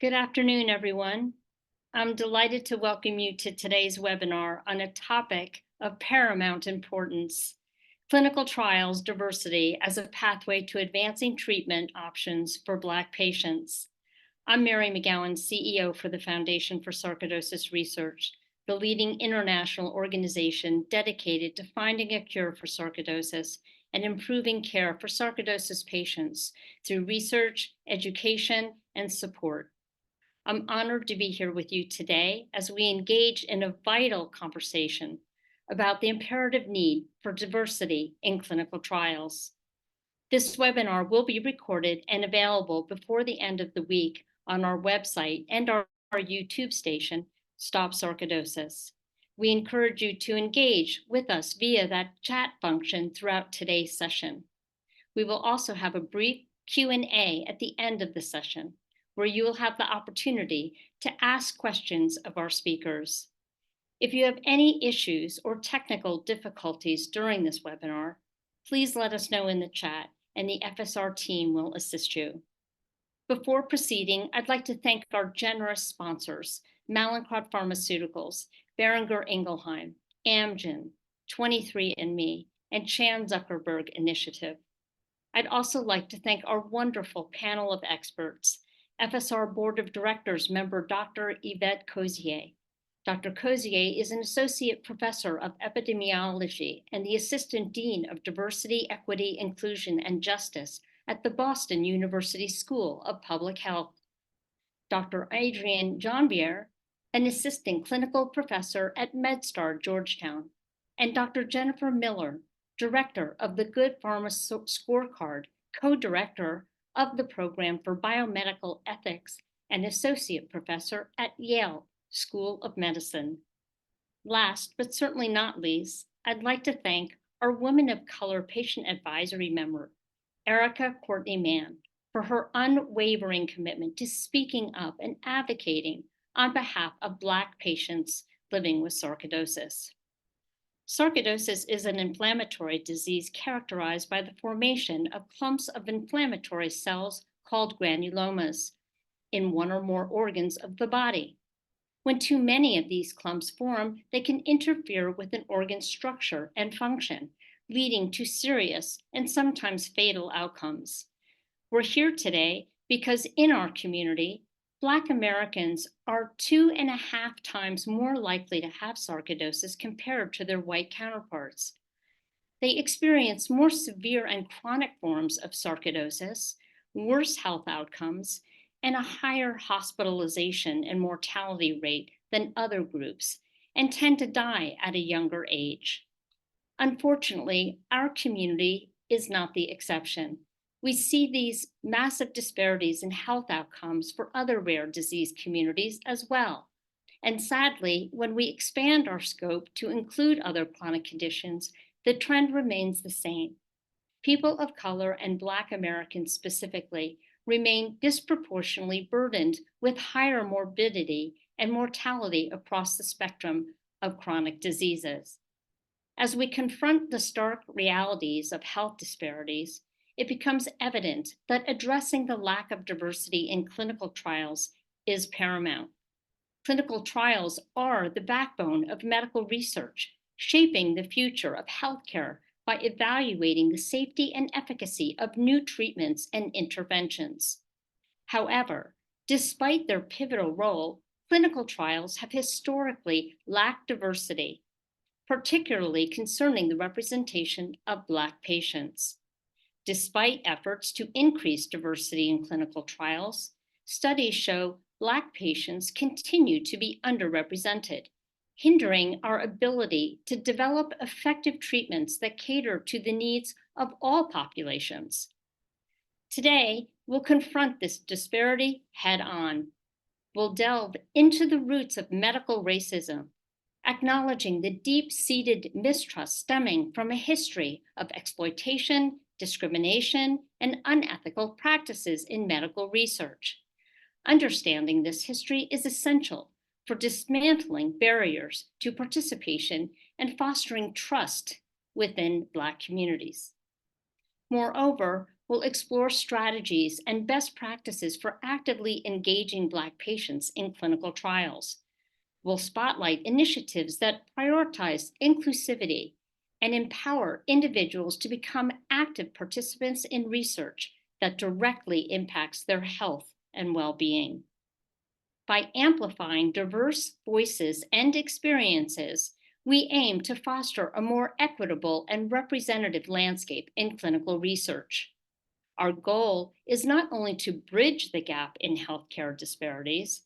Good afternoon, everyone. I'm delighted to welcome you to today's webinar on a topic of paramount importance: clinical trials diversity as a pathway to advancing treatment options for Black patients. I'm Mary McGowan, CEO for the Foundation for Sarcoidosis Research, the leading international organization dedicated to finding a cure for sarcoidosis and improving care for sarcoidosis patients through research, education, and support. I'm honored to be here with you today as we engage in a vital conversation about the imperative need for diversity in clinical trials. This webinar will be recorded and available before the end of the week on our website and our YouTube station, Stop Sarcoidosis. We encourage you to engage with us via that chat function throughout today's session. We will also have a brief Q&A at the end of the session, where you will have the opportunity to ask questions of our speakers. If you have any issues or technical difficulties during this webinar, please let us know in the chat and the FSR team will assist you. Before proceeding, I'd like to thank our generous sponsors: Mallinckrodt Pharmaceuticals, Boehringer Ingelheim, Amgen, 23andMe, and Chan Zuckerberg Initiative. I'd also like to thank our wonderful panel of experts: FSR Board of Directors member Dr. Yvette Cozier. Dr. Cozier is an associate professor of epidemiology and the assistant dean of diversity, equity, inclusion, and justice at the Boston University School of Public Health. Dr. Adrienne Janvier, an assistant clinical professor at MedStar Georgetown, and Dr. Jennifer Miller, director of the Good Pharma Scorecard, co-director of the Program for Biomedical Ethics, and associate professor at Yale School of Medicine. Last, but certainly not least, I'd like to thank our Women of Color Patient Advisory member, Erica Courtney Mann, for her unwavering commitment to speaking up and advocating on behalf of Black patients living with sarcoidosis. Sarcoidosis is an inflammatory disease characterized by the formation of clumps of inflammatory cells called granulomas in one or more organs of the body. When too many of these clumps form, they can interfere with an organ's structure and function, leading to serious and sometimes fatal outcomes. We're here today because in our community, Black Americans are 2.5 times more likely to have sarcoidosis compared to their white counterparts. They experience more severe and chronic forms of sarcoidosis, worse health outcomes, and a higher hospitalization and mortality rate than other groups, and tend to die at a younger age. Unfortunately, our community is not the exception. We see these massive disparities in health outcomes for other rare disease communities as well. And sadly, when we expand our scope to include other chronic conditions, the trend remains the same. People of color and Black Americans specifically remain disproportionately burdened with higher morbidity and mortality across the spectrum of chronic diseases. As we confront the stark realities of health disparities, it becomes evident that addressing the lack of diversity in clinical trials is paramount. Clinical trials are the backbone of medical research, shaping the future of healthcare by evaluating the safety and efficacy of new treatments and interventions. However, despite their pivotal role, clinical trials have historically lacked diversity, particularly concerning the representation of Black patients. Despite efforts to increase diversity in clinical trials, studies show Black patients continue to be underrepresented, hindering our ability to develop effective treatments that cater to the needs of all populations. Today, we'll confront this disparity head-on. We'll delve into the roots of medical racism, acknowledging the deep-seated mistrust stemming from a history of exploitation, discrimination, and unethical practices in medical research. Understanding this history is essential for dismantling barriers to participation and fostering trust within Black communities. Moreover, will explore strategies and best practices for actively engaging Black patients in clinical trials. We'll spotlight initiatives that prioritize inclusivity and empower individuals to become active participants in research that directly impacts their health and well-being. By amplifying diverse voices and experiences, we aim to foster a more equitable and representative landscape in clinical research. Our goal is not only to bridge the gap in healthcare disparities,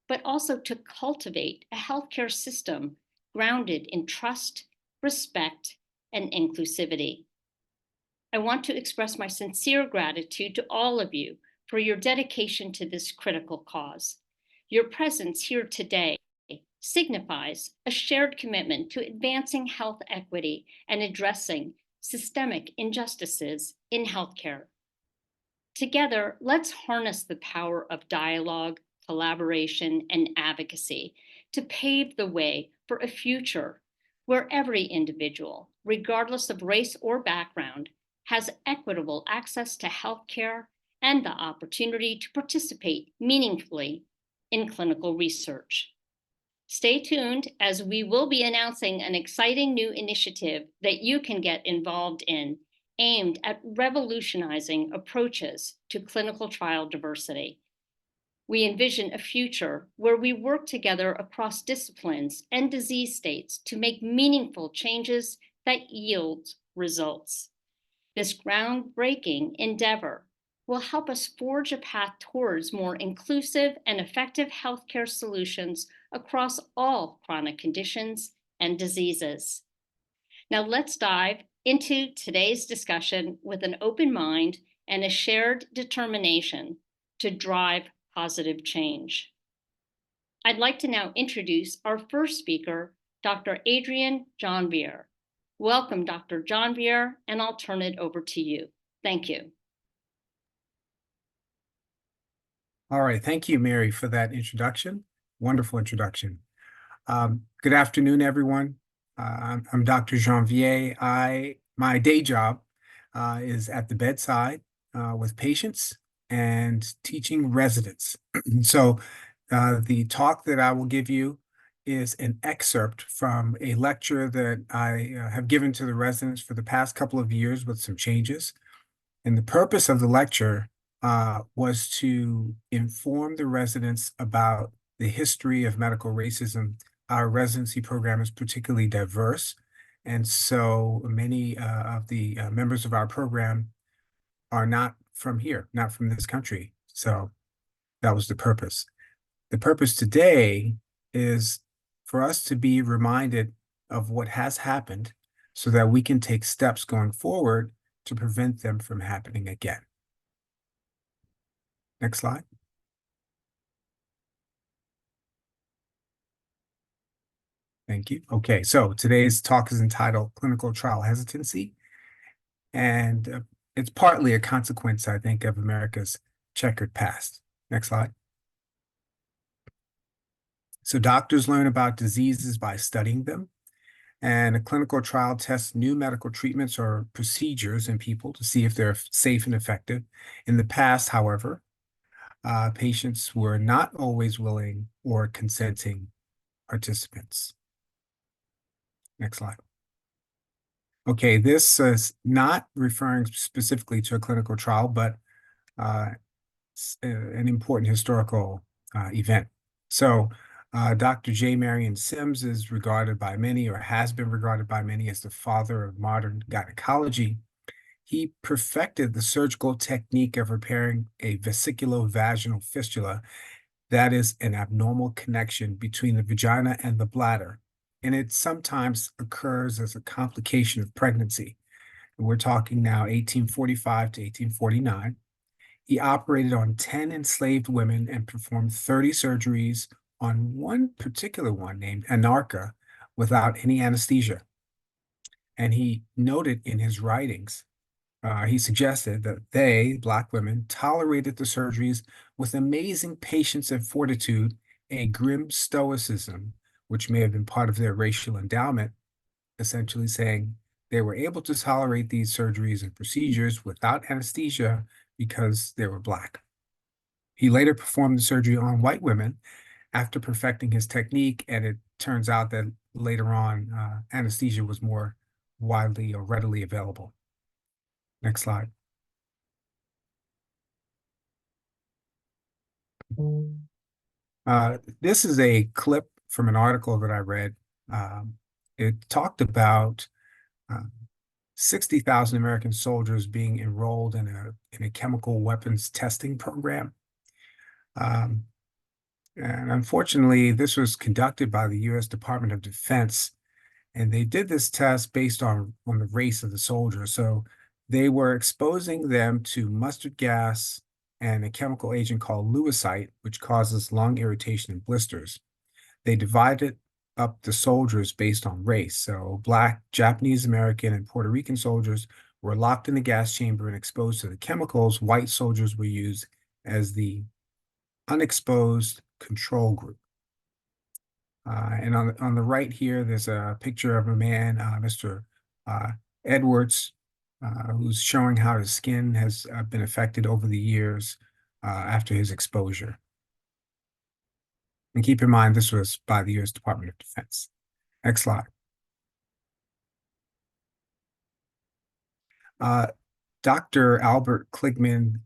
but also to cultivate a healthcare system grounded in trust, respect, and inclusivity. I want to express my sincere gratitude to all of you for your dedication to this critical cause. Your presence here today signifies a shared commitment to advancing health equity and addressing systemic injustices in healthcare. Together, let's harness the power of dialogue, collaboration, and advocacy to pave the way for a future where every individual, regardless of race or background, has equitable access to healthcare and the opportunity to participate meaningfully in clinical research. Stay tuned as we will be announcing an exciting new initiative that you can get involved in aimed at revolutionizing approaches to clinical trial diversity. We envision a future where we work together across disciplines and disease states to make meaningful changes that yield results. This groundbreaking endeavor will help us forge a path towards more inclusive and effective healthcare solutions across all chronic conditions and diseases. Now let's dive into today's discussion with an open mind and a shared determination to drive positive change. I'd like to now introduce our first speaker, Dr. Adrienne Janvier. Welcome, Dr. Janvier, and I'll turn it over to you. Thank you. All right, thank you, Mary, for that introduction. Wonderful introduction. Good afternoon, everyone. I'm Dr. Janvier. My day job is at the bedside with patients and teaching residents. So the talk that I will give you is an excerpt from a lecture that I have given to the residents for the past couple of years with some changes. And the purpose of the lecture was to inform the residents about the history of medical racism. Our residency program is particularly diverse, and so many of the members of our program are not from here, not from this country. So that was the purpose. The purpose today is for us to be reminded of what has happened so that we can take steps going forward to prevent them from happening again. Next slide. Thank you. Okay, so today's talk is entitled Clinical Trial Hesitancy, and it's partly a consequence, I think, of America's checkered past. Next slide. So doctors learn about diseases by studying them, and a clinical trial tests new medical treatments or procedures in people to see if they're safe and effective. In the past, however, patients were not always willing or consenting participants. Next slide. Okay, this is not referring specifically to a clinical trial, but an important historical event. So Dr. J. Marion Sims is regarded by many, or has been regarded by many, as the father of modern gynecology. He perfected the surgical technique of repairing a vesiculovaginal fistula, that is an abnormal connection between the vagina and the bladder, and it sometimes occurs as a complication of pregnancy. And we're talking now 1845 to 1849. He operated on 10 enslaved women and performed 30 surgeries on one particular one named Anarcha without any anesthesia. And he noted in his writings, he suggested that they, Black women, tolerated the surgeries with amazing patience and fortitude, a grim stoicism, which may have been part of their racial endowment, essentially saying they were able to tolerate these surgeries and procedures without anesthesia because they were Black. He later performed the surgery on white women after perfecting his technique, and it turns out that later on, anesthesia was more widely or readily available. Next slide. This is a clip from an article that I read. Um, it talked about uh, 60,000 American soldiers being enrolled in a chemical weapons testing program. Um, and unfortunately, this was conducted by the U.S. Department of Defense, and they did this test based on the race of the soldiers. So they were exposing them to mustard gas and a chemical agent called lewisite, which causes lung irritation and blisters. They divided up the soldiers based on race. So Black, Japanese American, and Puerto Rican soldiers were locked in the gas chamber and exposed to the chemicals. White soldiers were used as the unexposed control group. And on the right here, there's a picture of a man, Mr. Edwards, who's showing how his skin has been affected over the years after his exposure. And keep in mind, this was by the U.S. Department of Defense. Next slide. Dr. Albert Kligman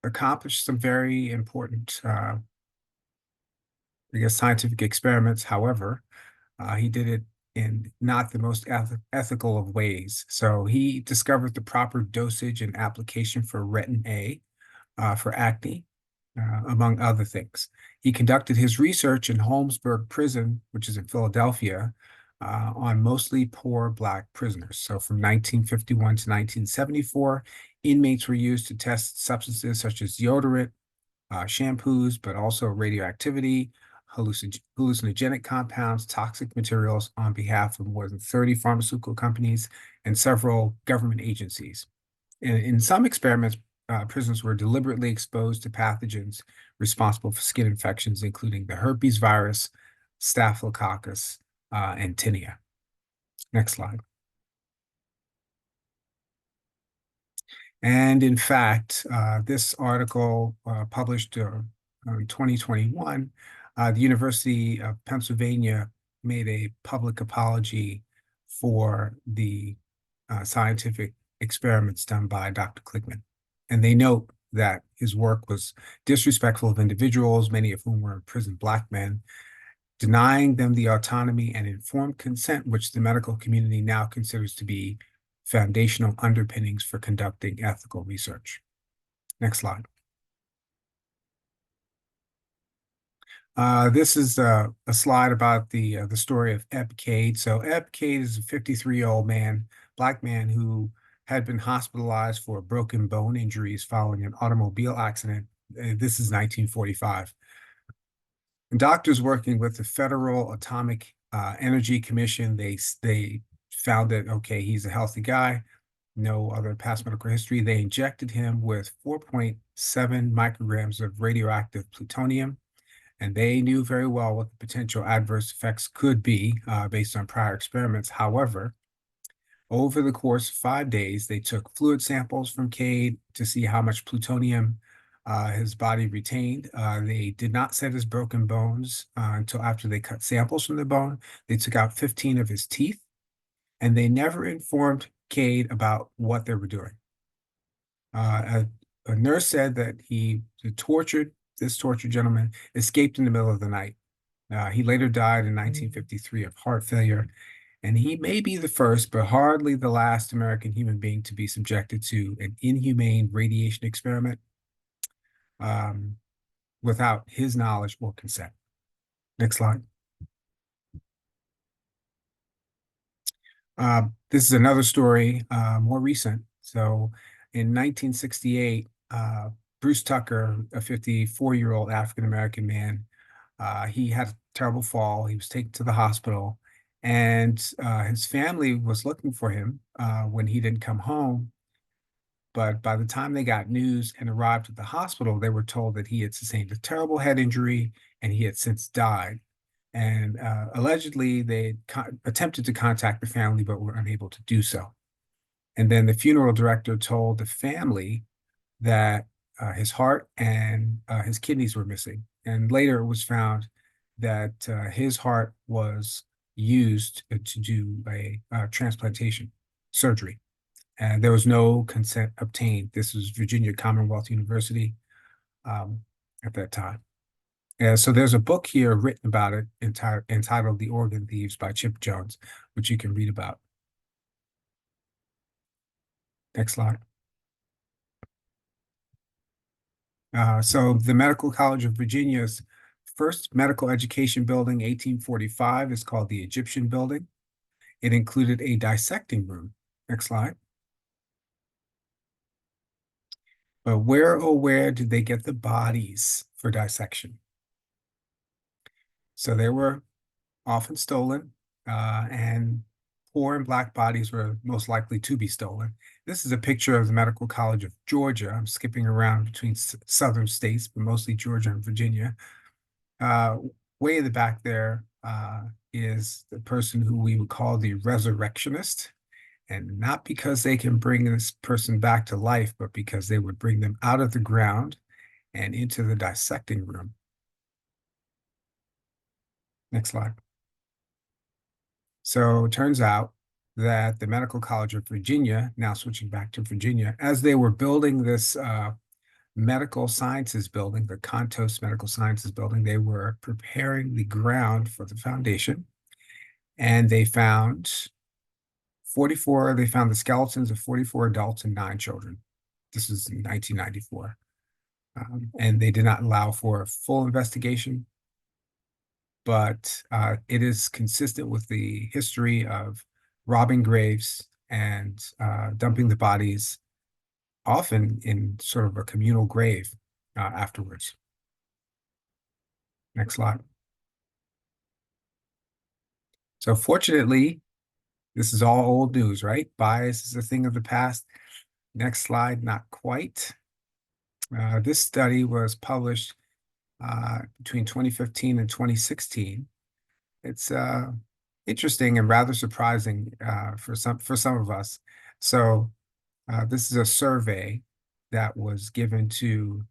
accomplished some very important, scientific experiments. However, he did it in not the most ethical of ways. So he discovered the proper dosage and application for retin A for acne, among other things. He conducted his research in Holmesburg Prison, which is in Philadelphia, on mostly poor Black prisoners. So from 1951 to 1974, inmates were used to test substances such as deodorant, shampoos, but also radioactivity, hallucinogenic compounds, toxic materials on behalf of more than 30 pharmaceutical companies and several government agencies. In some experiments, prisoners were deliberately exposed to pathogens responsible for skin infections, including the herpes virus, staphylococcus, and tinea. Next slide. And in fact, this article published in 2021, the University of Pennsylvania made a public apology for the scientific experiments done by Dr. Kligman. And they note that his work was disrespectful of individuals, many of whom were imprisoned Black men, denying them the autonomy and informed consent, which the medical community now considers to be foundational underpinnings for conducting ethical research. Next slide. This is a slide about the story of Eb Cade. So Eb Cade is a 53-year-old man, Black man, who had been hospitalized for broken bone injuries following an automobile accident. This is 1945. And doctors working with the Federal Atomic Energy Commission, they found that, okay, he's a healthy guy, no other past medical history. They injected him with 4.7 micrograms of radioactive plutonium, and they knew very well what the potential adverse effects could be based on prior experiments. However, over the course of 5 days, they took fluid samples from Cade to see how much plutonium his body retained. They did not set his broken bones until after they cut samples from the bone. They took out 15 of his teeth, and they never informed Cade about what they were doing. A nurse said that this tortured gentleman escaped in the middle of the night. He later died in 1953 of heart failure, and he may be the first, but hardly the last American human being to be subjected to an inhumane radiation experiment without his knowledge or consent. Next slide. This is another story, more recent. So in 1968, Bruce Tucker, a 54-year-old African-American man, he had a terrible fall. He was taken to the hospital, and his family was looking for him when he didn't come home. But by the time they got news and arrived at the hospital, they were told that he had sustained a terrible head injury and he had since died. And allegedly, they attempted to contact the family, but were unable to do so. And then the funeral director told the family that his heart and his kidneys were missing. And later it was found that his heart was used to do a transplantation surgery. And there was no consent obtained. This was Virginia Commonwealth University at that time. So there's a book here written about it entitled The Organ Thieves by Chip Jones, which you can read about. Next slide. So the Medical College of Virginia's first medical education building, 1845, is called the Egyptian Building. It included a dissecting room. Next slide. But where, oh, where did they get the bodies for dissection? So they were often stolen, and poor and Black bodies were most likely to be stolen. This is a picture of the Medical College of Georgia. I'm skipping around between southern states, but mostly Georgia and Virginia. Way in the back there is the person who we would call the resurrectionist, and not because they can bring this person back to life, but because they would bring them out of the ground and into the dissecting room. Next slide. So it turns out that the Medical College of Virginia, now switching back to Virginia, as they were building this medical sciences building, the Contos Medical Sciences building, they were preparing the ground for the foundation. And they found the skeletons of 44 adults and 9 children. This was in 1994. And they did not allow for a full investigation, but it is consistent with the history of robbing graves and dumping the bodies, often in sort of a communal grave afterwards. Next slide. So fortunately, this is all old news, right? Bias is a thing of the past. Next slide, not quite. This study was published between 2015 and 2016. It's interesting and rather surprising for some of us. So this is a survey that was given to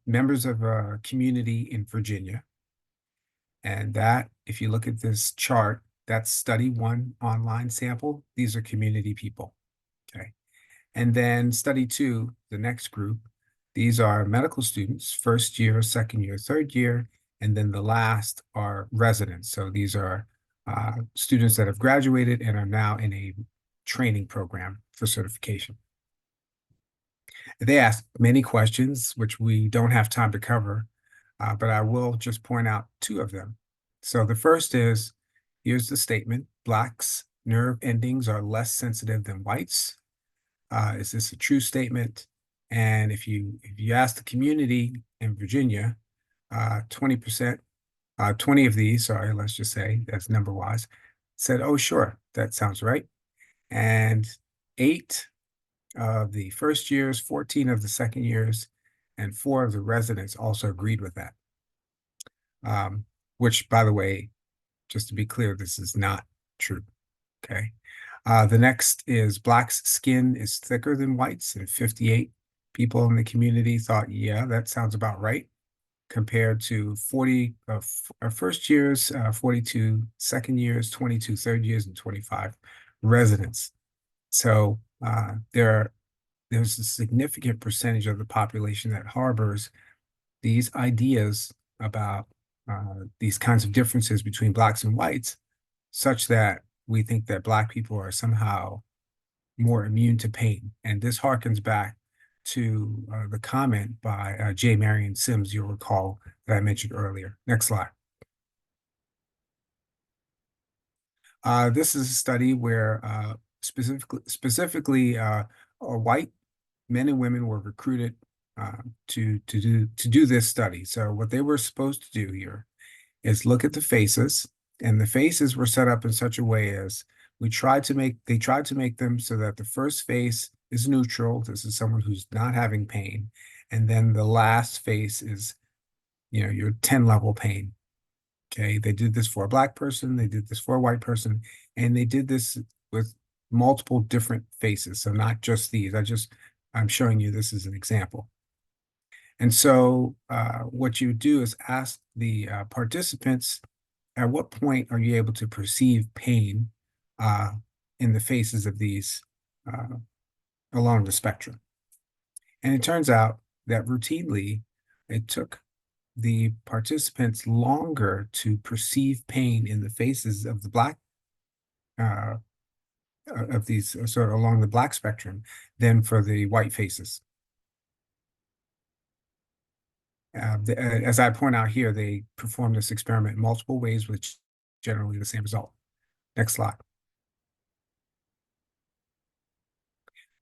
members of a community in Virginia. And that, if you look at this chart, that's study 1 online sample. These are community people, okay? And then study 2, the next group, these are medical students, first year, second year, third year, and then the last are residents. So these are students that have graduated and are now in a training program for certification. They asked many questions, which we don't have time to cover, but I will just point out 2 of them. So the first is, here's the statement: Blacks' nerve endings are less sensitive than whites. Is this a true statement? And if you ask the community in Virginia, 20%, 20 of these, sorry, let's just say that's number wise, said, oh, sure, that sounds right. And 8 of the first years, 14 of the second years, and 4 of the residents also agreed with that. Which, by the way, just to be clear, this is not true, okay? The next is Blacks' skin is thicker than whites, and 58 people in the community thought, yeah, that sounds about right, compared to 40 first years, 42 second years, 22 third years, and 25 residents. So there's a significant percentage of the population that harbors these ideas about these kinds of differences between Blacks and whites, such that we think that Black people are somehow more immune to pain. And this harkens back to the comment by J. Marion Sims, you'll recall, that I mentioned earlier. Next slide. This is a study where specifically white men and women were recruited to do this study. So what they were supposed to do here is look at the faces, and the faces were set up in such a way as they tried to make them so that the first face is neutral. This is someone who's not having pain. And then the last face is, your 10-level pain. Okay, they did this for a Black person, they did this for a white person, and they did this with multiple different faces. So not just these. I'm showing you this as an example. And so what you do is ask the participants, at what point are you able to perceive pain uh, in the faces of these uh, along the spectrum? And it turns out that routinely it took the participants longer to perceive pain in the faces of the Black uh, of these sort of along the Black spectrum than for the white faces. As I point out here, they performed this experiment in multiple ways, with generally the same result. Next slide.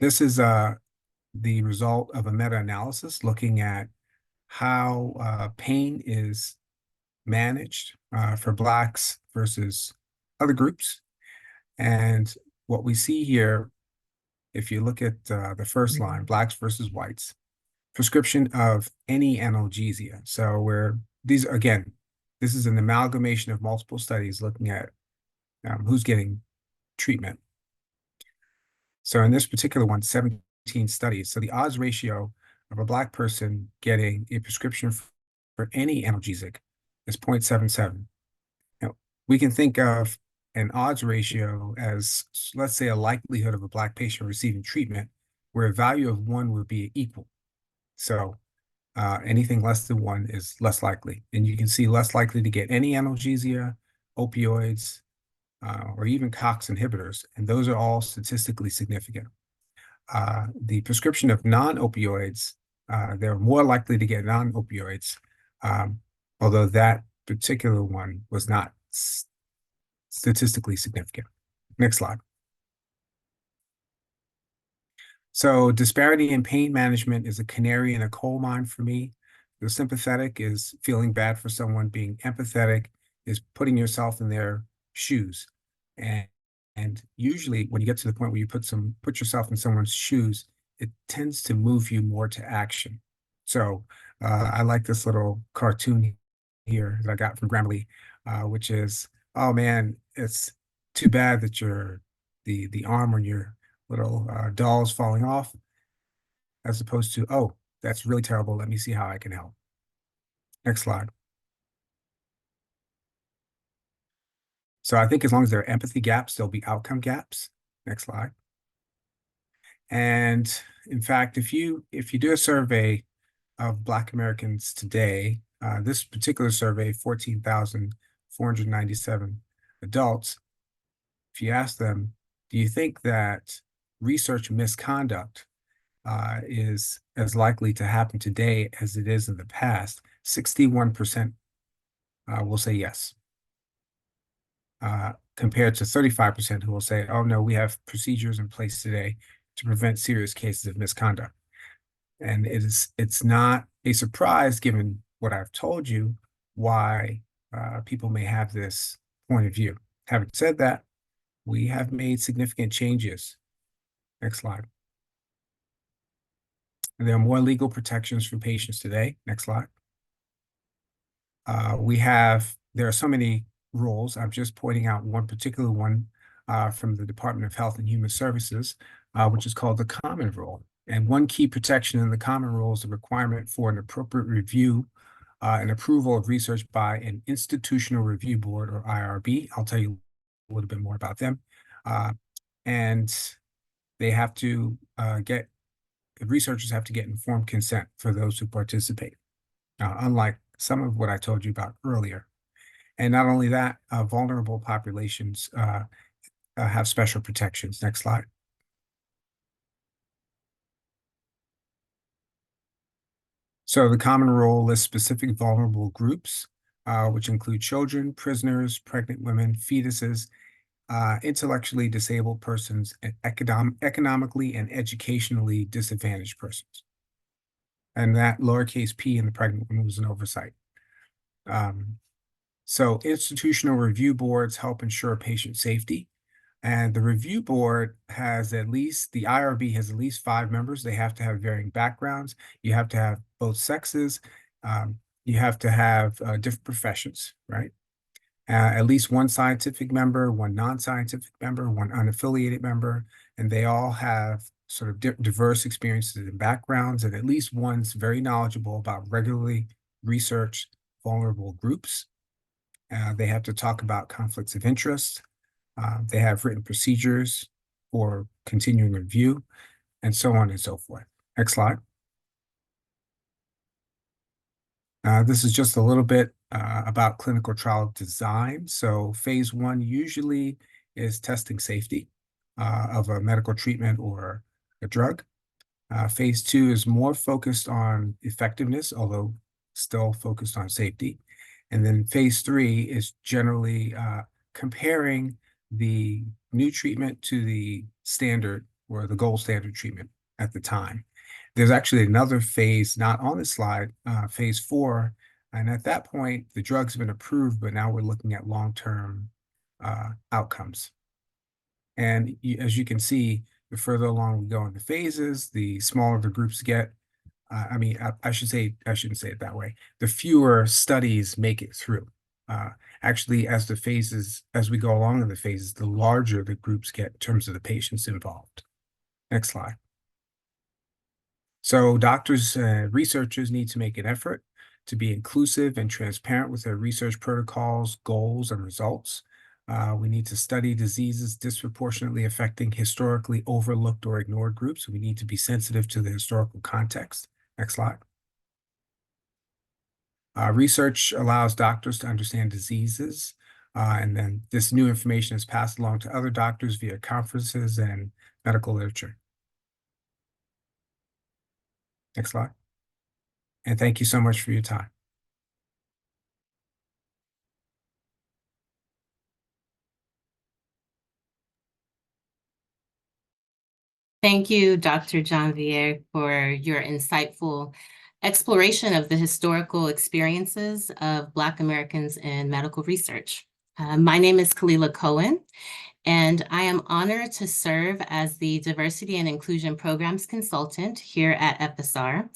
This is the result of a meta-analysis looking at how pain is managed for Blacks versus other groups. And what we see here, if you look at the first line, Blacks versus whites, prescription of any analgesia. So this is an amalgamation of multiple studies looking at who's getting treatment. So in this particular one, 17 studies. So the odds ratio of a Black person getting a prescription for any analgesic is 0.77. Now, we can think of an odds ratio as, let's say, a likelihood of a Black patient receiving treatment, where a value of 1 would be equal. So anything less than 1 is less likely. And you can see less likely to get any analgesia, opioids, or even COX inhibitors. And those are all statistically significant. The prescription of non-opioids, they're more likely to get non-opioids, although that particular one was not statistically significant. Next slide. So disparity in pain management is a canary in a coal mine for me. The sympathetic is feeling bad for someone. Being empathetic is putting yourself in their shoes. And usually when you get to the point where you put yourself in someone's shoes, it tends to move you more to action. So I like this little cartoon here that I got from Grammarly, which is, oh man, it's too bad that the arm on your little doll's falling off, as opposed to, oh, that's really terrible. Let me see how I can help. Next slide. So I think as long as there are empathy gaps, there'll be outcome gaps. Next slide. And in fact, if you do a survey of Black Americans today, this particular survey, 14,497 adults, if you ask them, do you think that research misconduct is as likely to happen today as it is in the past, 61% will say yes, compared to 35% who will say, oh no, we have procedures in place today to prevent serious cases of misconduct. And it's not a surprise, given what I've told you, why people may have this point of view. Having said that, we have made significant changes. Next slide. There are more legal protections for patients today. Next slide. There are so many rules. I'm just pointing out one particular one from the Department of Health and Human Services, which is called the Common Rule. And one key protection in the Common Rule is the requirement for an appropriate review and approval of research by an Institutional Review Board, or IRB. I'll tell you a little bit more about them. And they have to researchers have to get informed consent for those who participate, unlike some of what I told you about earlier. And not only that, vulnerable populations have special protections. Next slide. So the Common Rule lists specific vulnerable groups, which include children, prisoners, pregnant women, fetuses, intellectually disabled persons, and economically and educationally disadvantaged persons. And that lowercase p in the pregnant woman was an oversight. So institutional review boards help ensure patient safety. And the review board has the IRB has at least 5 members. They have to have varying backgrounds. You have to have both sexes. You have to have different professions, right? at least one scientific member, one non-scientific member, one unaffiliated member, and they all have sort of diverse experiences and backgrounds, and at least one's very knowledgeable about regularly researched vulnerable groups. They have to talk about conflicts of interest. They have written procedures for continuing review, and so on and so forth. Next slide. This is just a little bit about clinical trial design. So phase 1 usually is testing safety of a medical treatment or a drug. Phase 2 is more focused on effectiveness, although still focused on safety. And then phase 3 is generally comparing the new treatment to the standard or the gold standard treatment at the time. There's actually another phase not on the slide, phase 4, and at that point, the drug's been approved, but now we're looking at long-term outcomes. And as you can see, the further along we go in the phases, the smaller the groups get. I shouldn't say it that way. The fewer studies make it through. Actually, as we go along in the phases, the larger the groups get in terms of the patients involved. Next slide. So doctors and researchers need to make an effort to be inclusive and transparent with their research protocols, goals, and results. We need to study diseases disproportionately affecting historically overlooked or ignored groups. We need to be sensitive to the historical context. Next slide. Research allows doctors to understand diseases, and then this new information is passed along to other doctors via conferences and medical literature. Next slide. And thank you so much for your time. Thank you, Dr. Janvier, for your insightful exploration of the historical experiences of Black Americans in medical research. My name is Kalila Cohen, and I am honored to serve as the Diversity and Inclusion Programs Consultant here at Episar.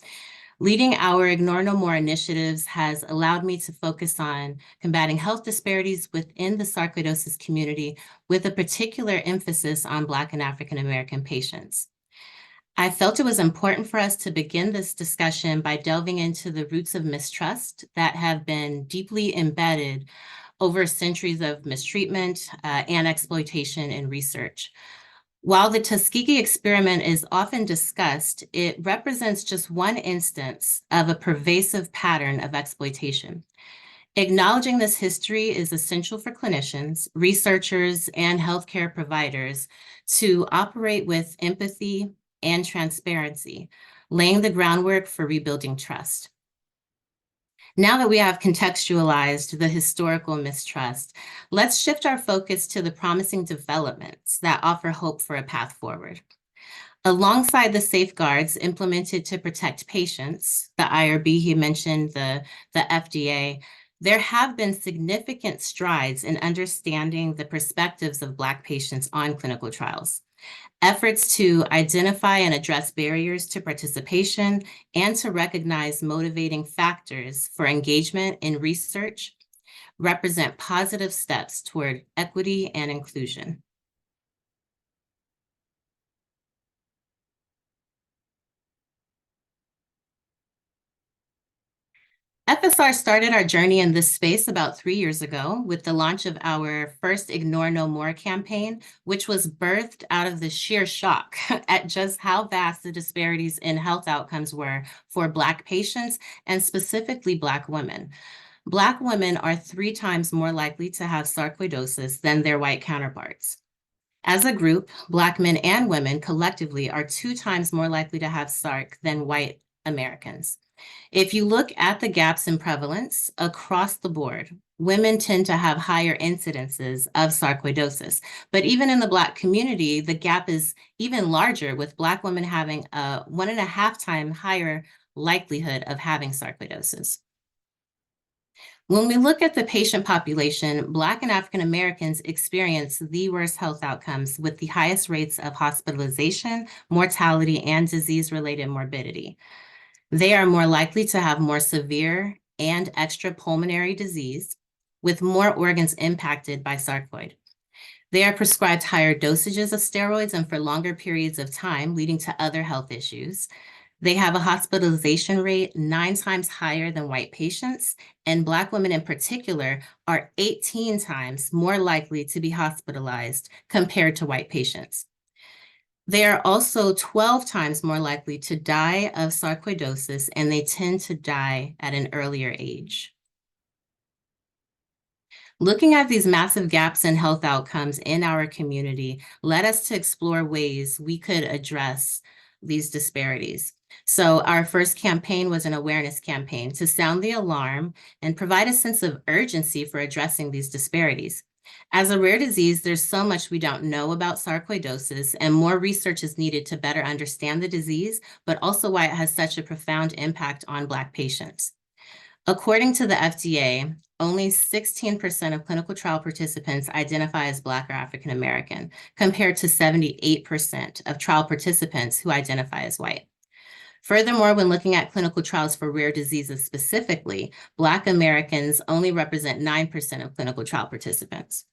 Leading our Ignore No More initiatives has allowed me to focus on combating health disparities within the sarcoidosis community with a particular emphasis on Black and African American patients. I felt it was important for us to begin this discussion by delving into the roots of mistrust that have been deeply embedded over centuries of mistreatment and exploitation in research. While the Tuskegee experiment is often discussed, it represents just one instance of a pervasive pattern of exploitation. Acknowledging this history is essential for clinicians, researchers, and healthcare providers to operate with empathy and transparency, laying the groundwork for rebuilding trust. Now that we have contextualized the historical mistrust, let's shift our focus to the promising developments that offer hope for a path forward. Alongside the safeguards implemented to protect patients, the IRB, he mentioned the FDA, there have been significant strides in understanding the perspectives of Black patients on clinical trials. Efforts to identify and address barriers to participation and to recognize motivating factors for engagement in research represent positive steps toward equity and inclusion. Episar started our journey in this space about 3 years ago with the launch of our first Ignore No More campaign, which was birthed out of the sheer shock at just how vast the disparities in health outcomes were for Black patients and specifically Black women. Black women are 3 times more likely to have sarcoidosis than their white counterparts. As a group, Black men and women collectively are 2 times more likely to have SARC than white Americans. If you look at the gaps in prevalence across the board, women tend to have higher incidences of sarcoidosis. But even in the Black community, the gap is even larger, with Black women having a 1.5 times higher likelihood of having sarcoidosis. When we look at the patient population, Black and African Americans experience the worst health outcomes with the highest rates of hospitalization, mortality, and disease-related morbidity. They are more likely to have more severe and extrapulmonary disease, with more organs impacted by sarcoid. They are prescribed higher dosages of steroids and for longer periods of time, leading to other health issues. They have a hospitalization rate 9 times higher than white patients, and Black women in particular are 18 times more likely to be hospitalized compared to white patients. They are also 12 times more likely to die of sarcoidosis, and they tend to die at an earlier age. Looking at these massive gaps in health outcomes in our community led us to explore ways we could address these disparities. So our first campaign was an awareness campaign to sound the alarm and provide a sense of urgency for addressing these disparities. As a rare disease, there's so much we don't know about sarcoidosis, and more research is needed to better understand the disease, but also why it has such a profound impact on Black patients. According to the FDA, only 16% of clinical trial participants identify as Black or African American, compared to 78% of trial participants who identify as white. Furthermore, when looking at clinical trials for rare diseases specifically, Black Americans only represent 9% of clinical trial participants.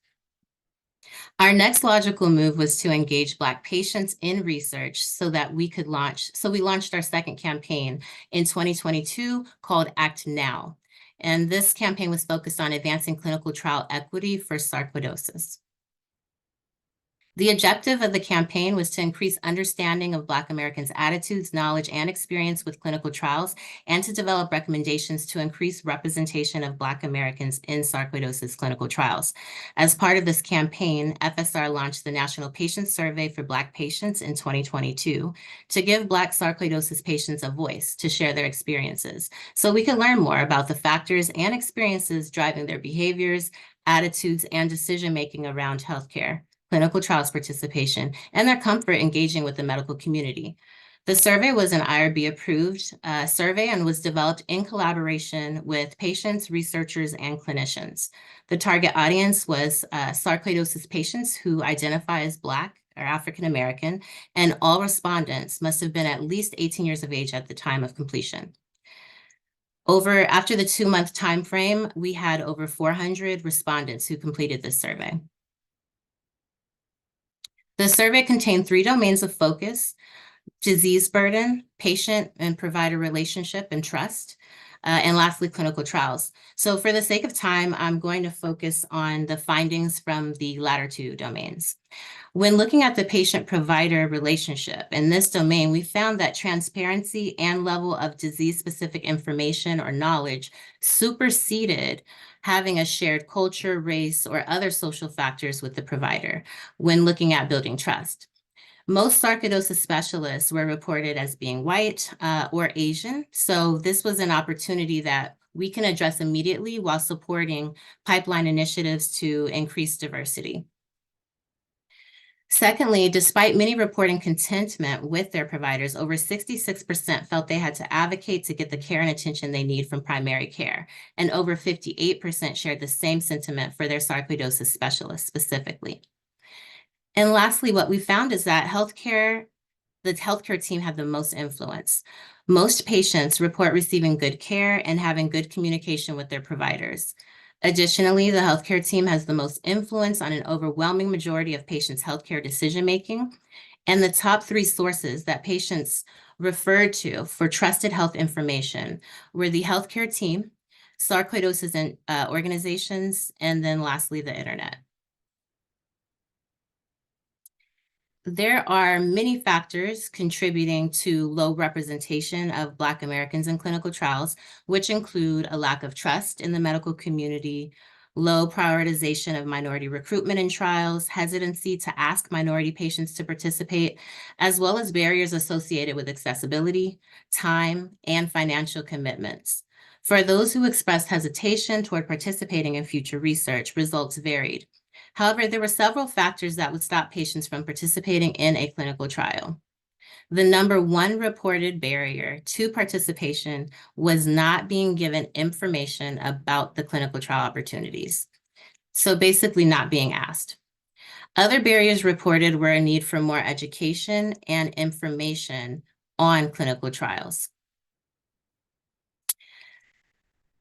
Our next logical move was to engage Black patients in research so that we could we launched our second campaign in 2022 called Act Now. And this campaign was focused on advancing clinical trial equity for sarcoidosis. The objective of the campaign was to increase understanding of Black Americans' attitudes, knowledge, and experience with clinical trials, and to develop recommendations to increase representation of Black Americans in sarcoidosis clinical trials. As part of this campaign, FSR launched the National Patient Survey for Black patients in 2022 to give Black sarcoidosis patients a voice to share their experiences, so we can learn more about the factors and experiences driving their behaviors, attitudes, and decision-making around healthcare, clinical trials participation, and their comfort engaging with the medical community. The survey was an IRB-approved survey and was developed in collaboration with patients, researchers, and clinicians. The target audience was sarcoidosis patients who identify as Black or African American, and all respondents must have been at least 18 years of age at the time of completion. After the 2-month time frame, we had over 400 respondents who completed this survey. The survey contained 3 domains of focus: disease burden, patient and provider relationship and trust, and lastly, clinical trials. So for the sake of time, I'm going to focus on the findings from the latter 2 domains. When looking at the patient-provider relationship in this domain, we found that transparency and level of disease-specific information or knowledge superseded having a shared culture, race, or other social factors with the provider when looking at building trust. Most sarcoidosis specialists were reported as being white or Asian, so this was an opportunity that we can address immediately while supporting pipeline initiatives to increase diversity. Secondly, despite many reporting contentment with their providers, over 66% felt they had to advocate to get the care and attention they need from primary care, and over 58% shared the same sentiment for their sarcoidosis specialists specifically. And lastly, what we found is that the healthcare team had the most influence. Most patients report receiving good care and having good communication with their providers. Additionally, the healthcare team has the most influence on an overwhelming majority of patients' healthcare decision-making, and the top 3 sources that patients referred to for trusted health information were the healthcare team, sarcoidosis organizations, and then lastly, the internet. There are many factors contributing to low representation of Black Americans in clinical trials, which include a lack of trust in the medical community, low prioritization of minority recruitment in trials, hesitancy to ask minority patients to participate, as well as barriers associated with accessibility, time, and financial commitments. For those who expressed hesitation toward participating in future research, results varied. However, there were several factors that would stop patients from participating in a clinical trial. The number 1 reported barrier to participation was not being given information about the clinical trial opportunities. So basically not being asked. Other barriers reported were a need for more education and information on clinical trials.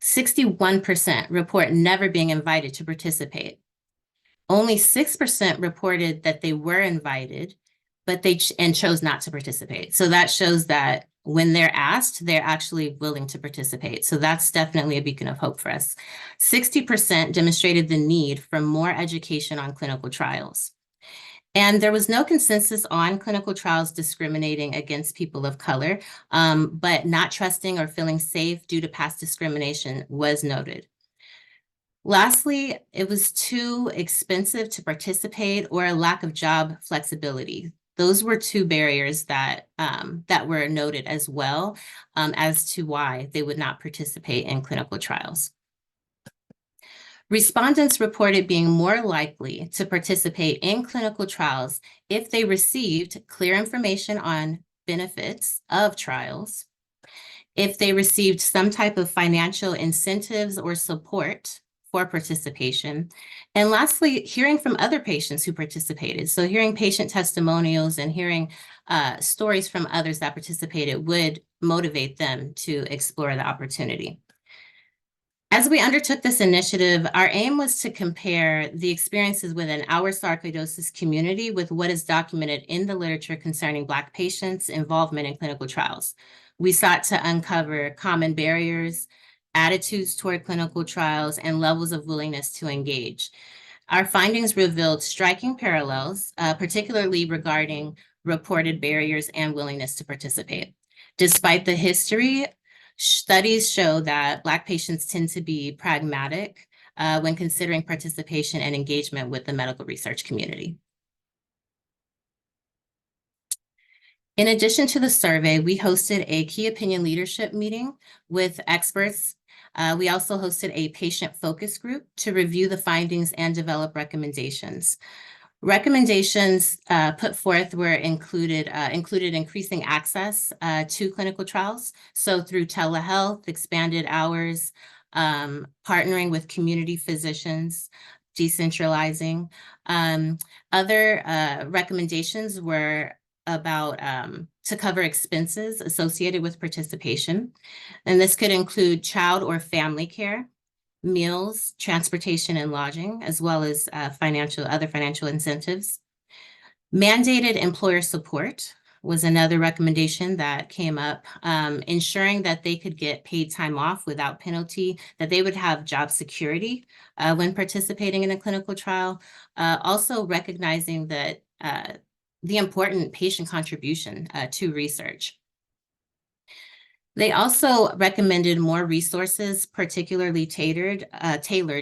61% report never being invited to participate. Only 6% reported that they were invited, but and chose not to participate. So that shows that when they're asked, they're actually willing to participate. So that's definitely a beacon of hope for us. 60% demonstrated the need for more education on clinical trials. And there was no consensus on clinical trials discriminating against people of color, but not trusting or feeling safe due to past discrimination was noted. Lastly, it was too expensive to participate or a lack of job flexibility. Those were two barriers that were noted as well as to why they would not participate in clinical trials. Respondents reported being more likely to participate in clinical trials if they received clear information on benefits of trials, if they received some type of financial incentives or support for participation, and lastly, hearing from other patients who participated. So hearing patient testimonials and hearing stories from others that participated would motivate them to explore the opportunity. As we undertook this initiative, our aim was to compare the experiences within our sarcoidosis community with what is documented in the literature concerning Black patients' involvement in clinical trials. We sought to uncover common barriers, attitudes toward clinical trials, and levels of willingness to engage. Our findings revealed striking parallels, particularly regarding reported barriers and willingness to participate. Despite the history, studies show that Black patients tend to be pragmatic when considering participation and engagement with the medical research community. In addition to the survey, we hosted a key opinion leadership meeting with experts. We also hosted a patient focus group to review the findings and develop recommendations. Recommendations put forth were included increasing access to clinical trials. So through telehealth, expanded hours, partnering with community physicians, decentralizing. Other recommendations were about to cover expenses associated with participation. And this could include child or family care, meals, transportation, and lodging, as well as other financial incentives. Mandated employer support was another recommendation that came up, ensuring that they could get paid time off without penalty, that they would have job security when participating in a clinical trial. Also recognizing that the important patient contribution to research. They also recommended more resources, particularly tailored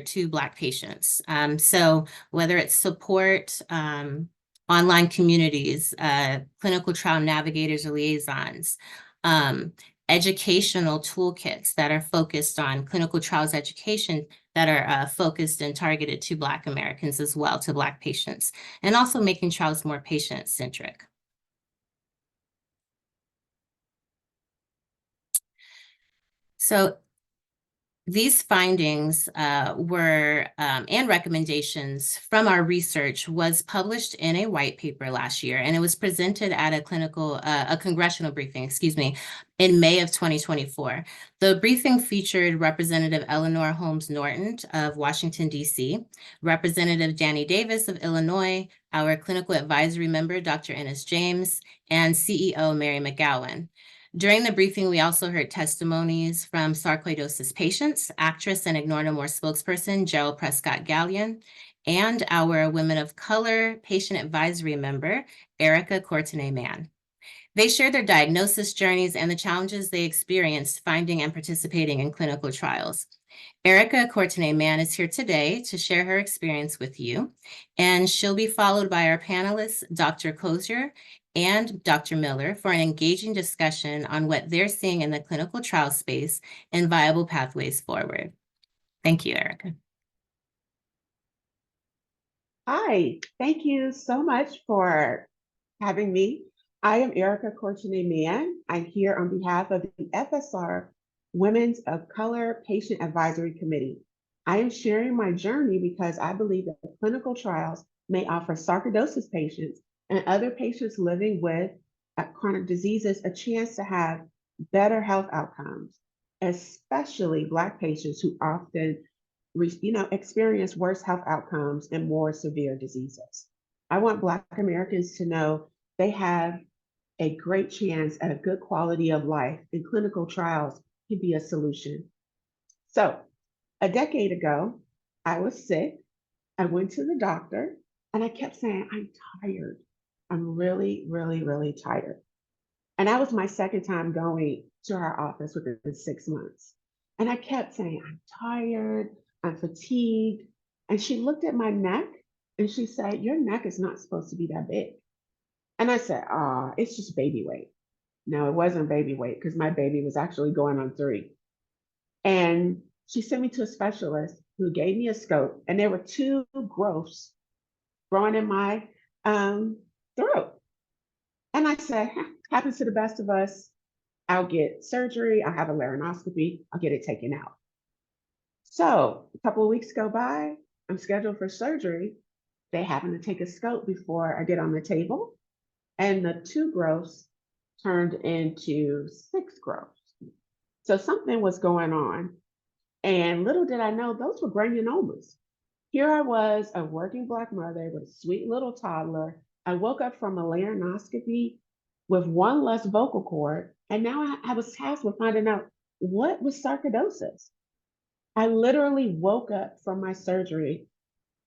to Black patients. So whether it's support, online communities, clinical trial navigators or liaisons, educational toolkits that are focused on clinical trials education that are focused and targeted to Black Americans as well, to Black patients, and also making trials more patient-centric. So these findings and recommendations from our research was published in a white paper last year, and it was presented at a congressional briefing, in May of 2024. The briefing featured Representative Eleanor Holmes Norton of Washington, D.C., Representative Danny Davis of Illinois, our clinical advisory member, Dr. Ennis James, and CEO Mary McGowan. During the briefing, we also heard testimonies from sarcoidosis patients, actress and Ignore No More spokesperson Gerald Prescott Gallion, and our Women of Color patient advisory member, Erica Courtenay-Mann. They shared their diagnosis journeys and the challenges they experienced finding and participating in clinical trials. Erica Courtenay-Mann is here today to share her experience with you, and she'll be followed by our panelists, Dr. Kozier and Dr. Miller, for an engaging discussion on what they're seeing in the clinical trial space and viable pathways forward. Thank you, Erica. Hi, thank you so much for having me. I am Erica Courtenay-Mann. I'm here on behalf of the FSR Women's of Color Patient Advisory Committee. I am sharing my journey because I believe that clinical trials may offer sarcoidosis patients and other patients living with chronic diseases a chance to have better health outcomes. especially Black patients who often experience worse health outcomes and more severe diseases. I want Black Americans to know they have a great chance at a good quality of life, and clinical trials can be a solution. So, a decade ago, I was sick. I went to the doctor and I kept saying, I'm tired. I'm really, really, really tired. And that was my second time going to her office within 6 months. And I kept saying, I'm tired, I'm fatigued. And she looked at my neck and she said, your neck is not supposed to be that big. And I said, it's just baby weight. No, it wasn't baby weight because my baby was actually going on 3. And she sent me to a specialist who gave me a scope, and there were 2 growths growing in my throat. And I said, happens to the best of us. I'll get surgery. I'll have a laryngoscopy. I'll get it taken out. So a couple of weeks go by. I'm scheduled for surgery. They happen to take a scope before I get on the table. And the 2 growths turned into 6 growths. So something was going on. And little did I know, those were granulomas. Here I was, a working Black mother with a sweet little toddler. I woke up from a laryngoscopy with 1 less vocal cord, and now I was tasked with finding out what was sarcoidosis. I literally woke up from my surgery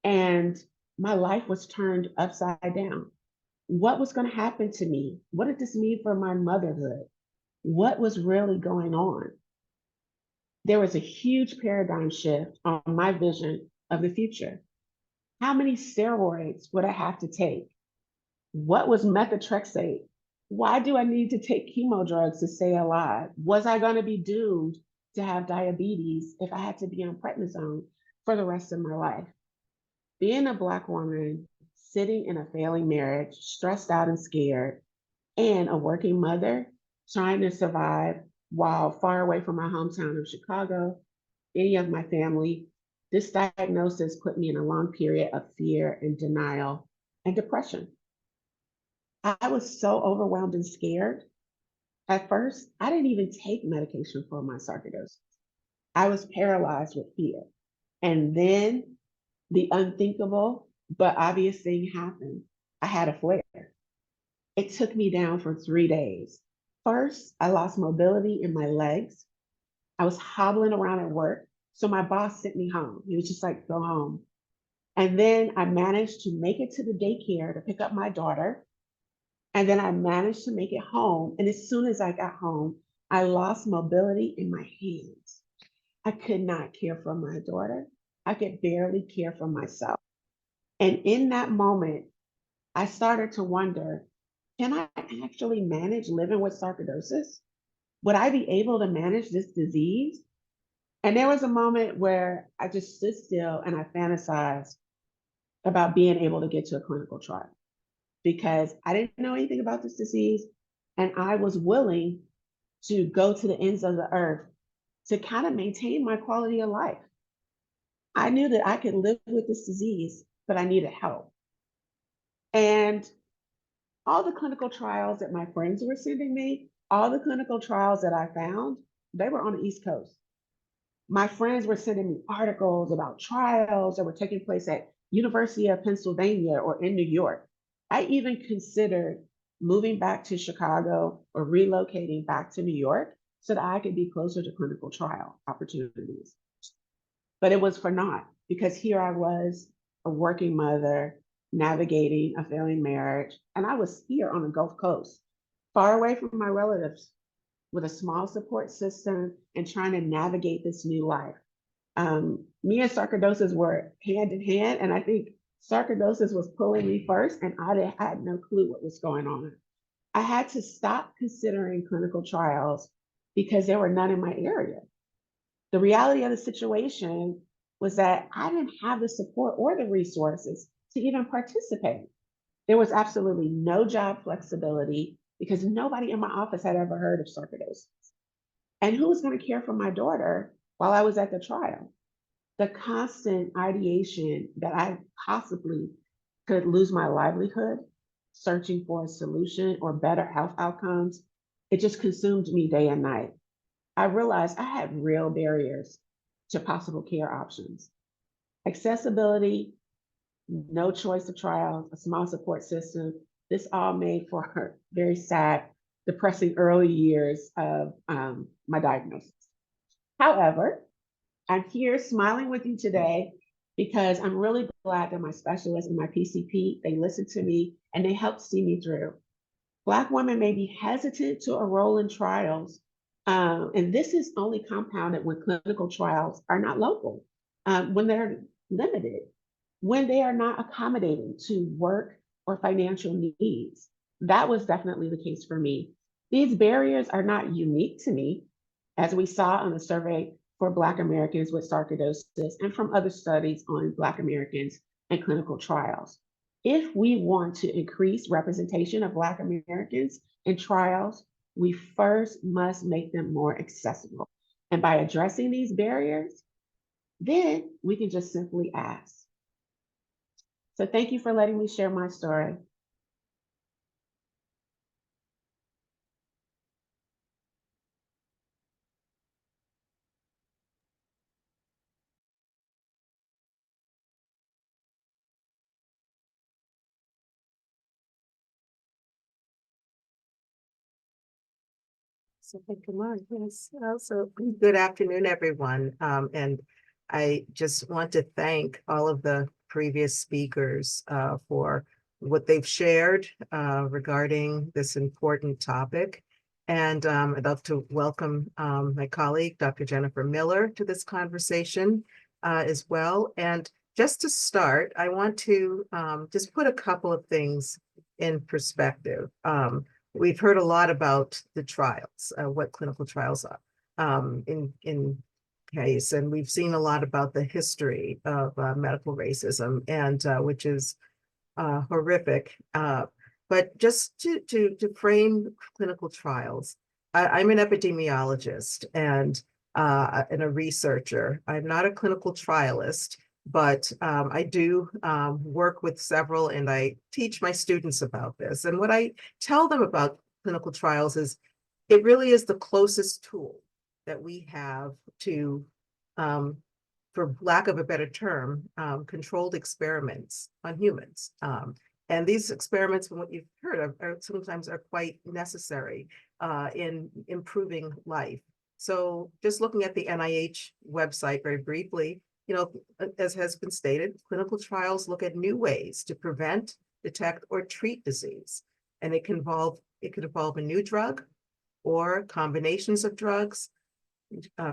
and my life was turned upside down. What was going to happen to me? What did this mean for my motherhood? What was really going on? There was a huge paradigm shift on my vision of the future. How many steroids would I have to take? What was methotrexate? Why do I need to take chemo drugs to stay alive? Was I going to be doomed to have diabetes if I had to be on prednisone for the rest of my life? Being a Black woman, sitting in a failing marriage, stressed out and scared, and a working mother trying to survive while far away from my hometown of Chicago, any of my family, this diagnosis put me in a long period of fear and denial and depression. I was so overwhelmed and scared. At first, I didn't even take medication for my sarcoidosis. I was paralyzed with fear. And then the unthinkable but obvious thing happened. I had a flare. It took me down for 3 days. First, I lost mobility in my legs. I was hobbling around at work. So my boss sent me home. He was just like, go home. And then I managed to make it to the daycare to pick up my daughter. And then I managed to make it home. And as soon as I got home, I lost mobility in my hands. I could not care for my daughter. I could barely care for myself. And in that moment, I started to wonder, can I actually manage living with sarcoidosis? Would I be able to manage this disease? And there was a moment where I just stood still and I fantasized about being able to get to a clinical trial because I didn't know anything about this disease. And I was willing to go to the ends of the earth to kind of maintain my quality of life. I knew that I could live with this disease, but I needed help. And all the clinical trials that my friends were sending me, all the clinical trials that I found, they were on the East Coast. My friends were sending me articles about trials that were taking place at University of Pennsylvania or in New York. I even considered moving back to Chicago or relocating back to New York so that I could be closer to clinical trial opportunities. But it was for naught because here I was, a working mother, navigating a failing marriage, and I was here on the Gulf Coast, far away from my relatives, with a small support system and trying to navigate this new life. Me and sarcoidosis were hand in hand, and I think sarcoidosis was pulling me first, and I had no clue what was going on. I had to stop considering clinical trials because there were none in my area. The reality of the situation was that I didn't have the support or the resources to even participate. There was absolutely no job flexibility because nobody in my office had ever heard of sarcoidosis. And who was going to care for my daughter while I was at the trial? The constant ideation that I possibly could lose my livelihood, searching for a solution or better health outcomes, it just consumed me day and night. I realized I had real barriers to possible care options. Accessibility, no choice of trials, a small support system. This all made for very sad, depressing early years of my diagnosis. However, I'm here smiling with you today because I'm really glad that my specialist and my PCP, they listened to me and they helped see me through. Black women may be hesitant to enroll in trials, and this is only compounded when clinical trials are not local, when they're limited, when they are not accommodating to work or financial needs. That was definitely the case for me. These barriers are not unique to me, as we saw on the survey for Black Americans with sarcoidosis and from other studies on Black Americans and clinical trials. If we want to increase representation of Black Americans in trials, we first must make them more accessible. And by addressing these barriers, then we can just simply ask. So thank you for letting me share my story. So thank you, Mark. Yes. Also, good afternoon, everyone. And I just want to thank all of the previous speakers for what they've shared regarding this important topic. And I'd love to welcome my colleague, Dr. Jennifer Miller, to this conversation as well. And just to start, I want to just put a couple of things in perspective. We've heard a lot about the trials, what clinical trials are in case, and we've seen a lot about the history of medical racism, and which is horrific. But just to frame clinical trials, I'm an epidemiologist and a researcher. I'm not a clinical trialist, but I do work with several, and I teach my students about this. And what I tell them about clinical trials is it really is the closest tool that we have to, for lack of a better term, controlled experiments on humans. And these experiments, from what you've heard of, sometimes are quite necessary in improving life. So just looking at the NIH website very briefly, you know, as has been stated, clinical trials look at new ways to prevent, detect, or treat disease. And it could involve a new drug or combinations of drugs,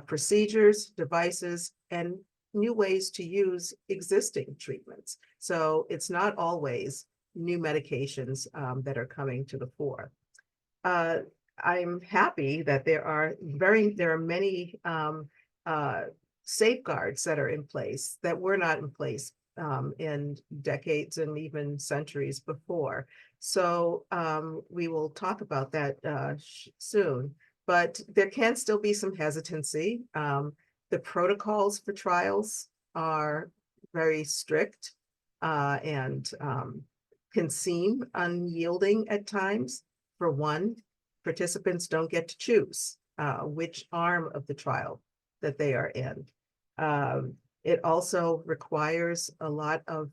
procedures, devices, and new ways to use existing treatments. So it's not always new medications that are coming to the fore. I'm happy that there are many safeguards that are in place that were not in place in decades and even centuries before. So we will talk about that soon, but there can still be some hesitancy. The protocols for trials are very strict and can seem unyielding at times. For one, participants don't get to choose which arm of the trial that they are in. It also requires a lot of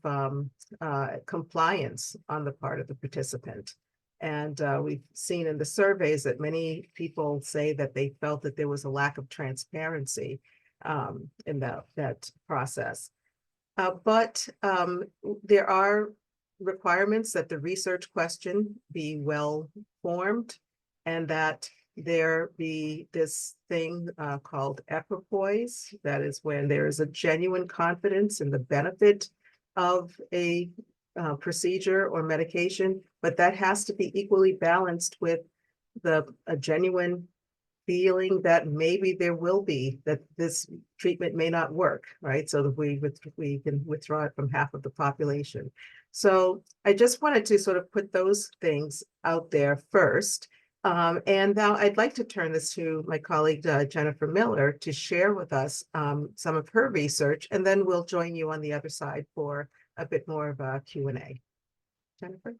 compliance on the part of the participant. And we've seen in the surveys that many people say that they felt that there was a lack of transparency in that process. But there are requirements that the research question be well formed, and that there be this thing called equipoise. That is when there is a genuine confidence in the benefit of a procedure or medication, but that has to be equally balanced with a genuine feeling that maybe there will be, that this treatment may not work, right? So that we can withdraw it from half of the population. So I just wanted to sort of put those things out there first. And now I'd like to turn this to my colleague, Jennifer Miller, to share with us some of her research, and then we'll join you on the other side for a bit more of a Q&A. Jennifer?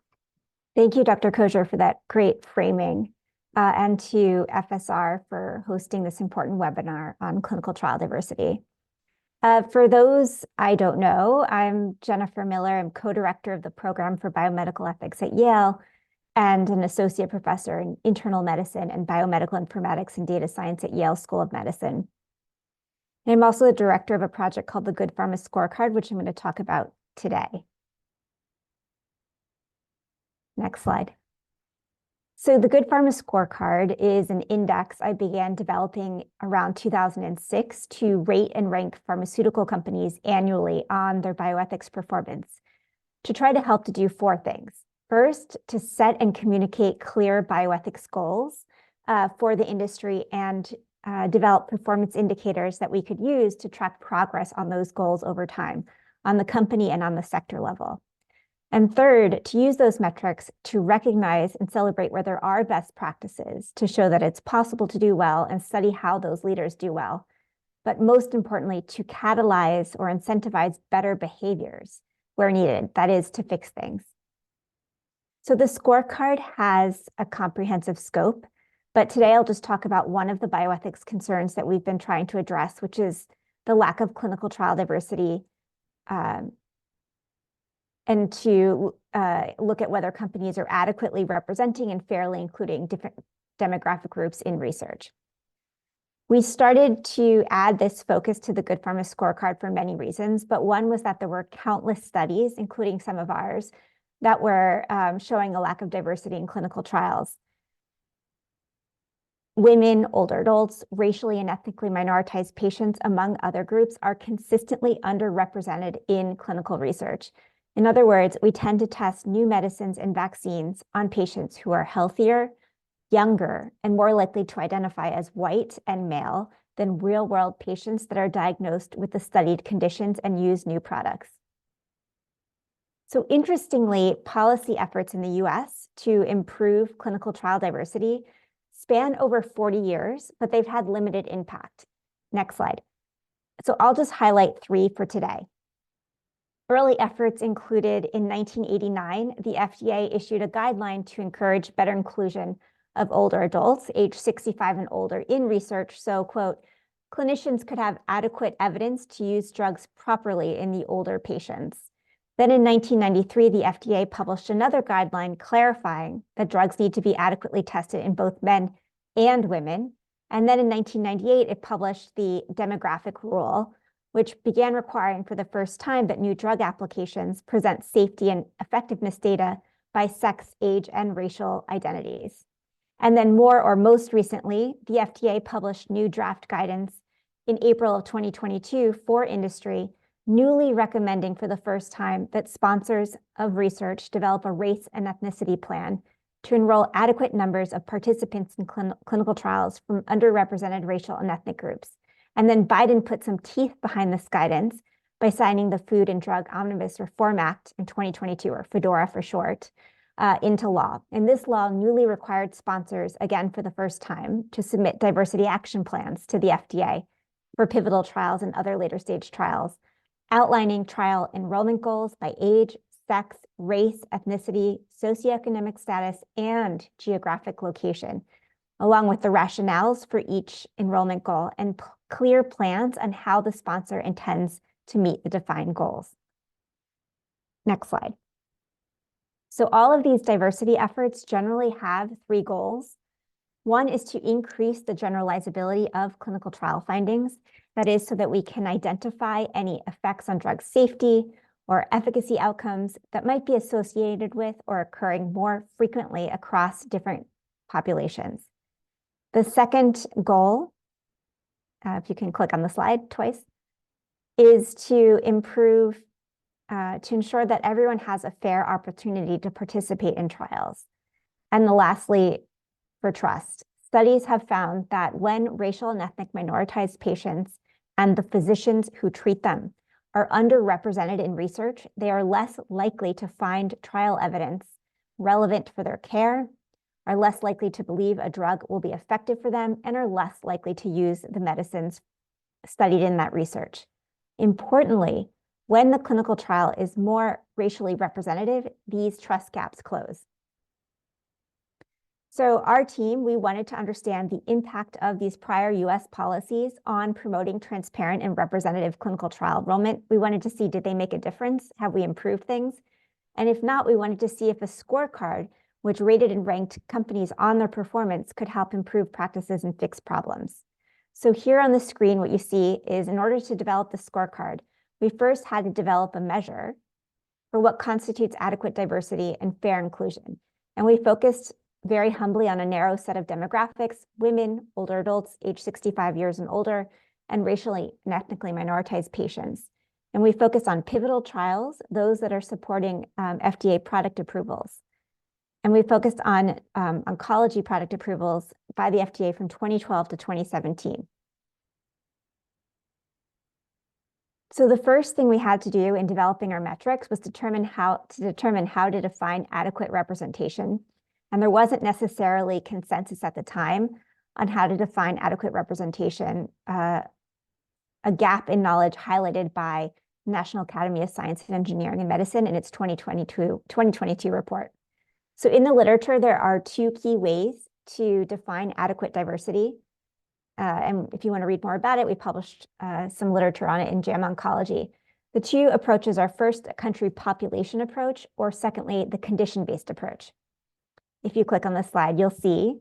Thank you, Dr. Kosher, for that great framing. and to FSR for hosting this important webinar on clinical trial diversity. For those I don't know, I'm Jennifer Miller. I'm co-director of the program for biomedical ethics at Yale and an associate professor in internal medicine and biomedical informatics and data science at Yale School of Medicine. And I'm also the director of a project called the Good Pharma Scorecard, which I'm going to talk about today. Next slide. So the Good Pharma Scorecard is an index I began developing around 2006 to rate and rank pharmaceutical companies annually on their bioethics performance to try to help to do four things. First, to set and communicate clear bioethics goals for the industry and develop performance indicators that we could use to track progress on those goals over time on the company and on the sector level. And third, to use those metrics to recognize and celebrate where there are best practices to show that it's possible to do well and study how those leaders do well. But most importantly, to catalyze or incentivize better behaviors where needed, that is to fix things. So the scorecard has a comprehensive scope, but today I'll just talk about one of the bioethics concerns that we've been trying to address, which is the lack of clinical trial diversity, and to look at whether companies are adequately representing and fairly including different demographic groups in research. We started to add this focus to the Good Pharma Scorecard for many reasons, but one was that there were countless studies, including some of ours, that were showing a lack of diversity in clinical trials. Women, older adults, racially and ethnically minoritized patients, among other groups, are consistently underrepresented in clinical research. In other words, we tend to test new medicines and vaccines on patients who are healthier, younger, and more likely to identify as white and male than real-world patients that are diagnosed with the studied conditions and use new products. So interestingly, policy efforts in the US to improve clinical trial diversity span over 40 years, but they've had limited impact. Next slide. So I'll just highlight three for today. Early efforts included in 1989, the FDA issued a guideline to encourage better inclusion of older adults, age 65 and older, in research. So, quote, clinicians could have adequate evidence to use drugs properly in the older patients. Then in 1993, the FDA published another guideline clarifying that drugs need to be adequately tested in both men and women. And then in 1998, it published the demographic rule, which began requiring for the first time that new drug applications present safety and effectiveness data by sex, age, and racial identities. And then more or most recently, the FDA published new draft guidance in April of 2022 for industry, newly recommending for the first time that sponsors of research develop a race and ethnicity plan to enroll adequate numbers of participants in clinical trials from underrepresented racial and ethnic groups. And then Biden put some teeth behind this guidance by signing the Food and Drug Omnibus Reform Act in 2022, or FDORA for short, into law. And this law newly required sponsors, again for the first time, to submit diversity action plans to the FDA for pivotal trials and other later stage trials, outlining trial enrollment goals by age, sex, race, ethnicity, socioeconomic status, and geographic location, along with the rationales for each enrollment goal and clear plans on how the sponsor intends to meet the defined goals. Next slide. So all of these diversity efforts generally have three goals. One is to increase the generalizability of clinical trial findings. That is so that we can identify any effects on drug safety or efficacy outcomes that might be associated with or occurring more frequently across different populations. The second goal, if you can click on the slide twice, is to improve, to ensure that everyone has a fair opportunity to participate in trials. And lastly, for trust. Studies have found that when racial and ethnic minoritized patients and the physicians who treat them are underrepresented in research, they are less likely to find trial evidence relevant for their care, are less likely to believe a drug will be effective for them, and are less likely to use the medicines studied in that research. Importantly, when the clinical trial is more racially representative, these trust gaps close. So our team, we wanted to understand the impact of these prior US policies on promoting transparent and representative clinical trial enrollment. We wanted to see, did they make a difference? Have we improved things? And if not, we wanted to see if a scorecard, which rated and ranked companies on their performance, could help improve practices and fix problems. So here on the screen, what you see is in order to develop the scorecard, we first had to develop a measure for what constitutes adequate diversity and fair inclusion. And we focused very humbly on a narrow set of demographics: women, older adults, age 65 years and older, and racially and ethnically minoritized patients. And we focused on pivotal trials, those that are supporting FDA product approvals. And we focused on oncology product approvals by the FDA from 2012 to 2017. So the first thing we had to do in developing our metrics was determine how to define adequate representation. And there wasn't necessarily consensus at the time on how to define adequate representation, a gap in knowledge highlighted by National Academy of Science and Engineering and Medicine in its 2022 report. So in the literature, there are two key ways to define adequate diversity. And if you want to read more about it, we published some literature on it in JAMA Oncology. The two approaches are first a country population approach, or secondly, the condition-based approach. If you click on the slide, you'll see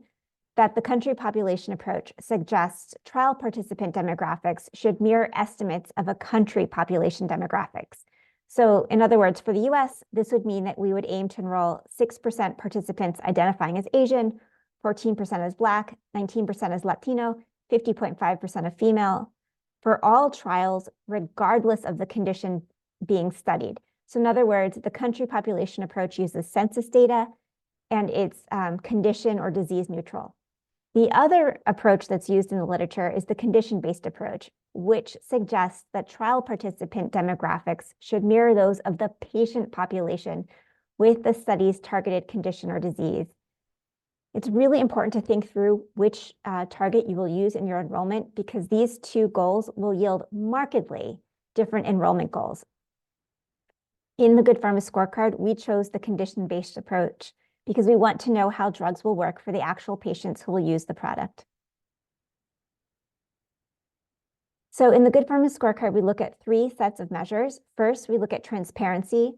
that the country population approach suggests trial participant demographics should mirror estimates of a country population demographics. So in other words, for the US, this would mean that we would aim to enroll 6% participants identifying as Asian, 14% as Black, 19% as Latino, 50.5% of female, for all trials, regardless of the condition being studied. So in other words, the country population approach uses census data, and it's condition or disease neutral. The other approach that's used in the literature is the condition-based approach, which suggests that trial participant demographics should mirror those of the patient population with the study's targeted condition or disease. It's really important to think through which target you will use in your enrollment, because these two goals will yield markedly different enrollment goals. In the Good Pharma Scorecard, we chose the condition-based approach because we want to know how drugs will work for the actual patients who will use the product. So in the Good Pharma Scorecard, we look at three sets of measures. First, we look at transparency,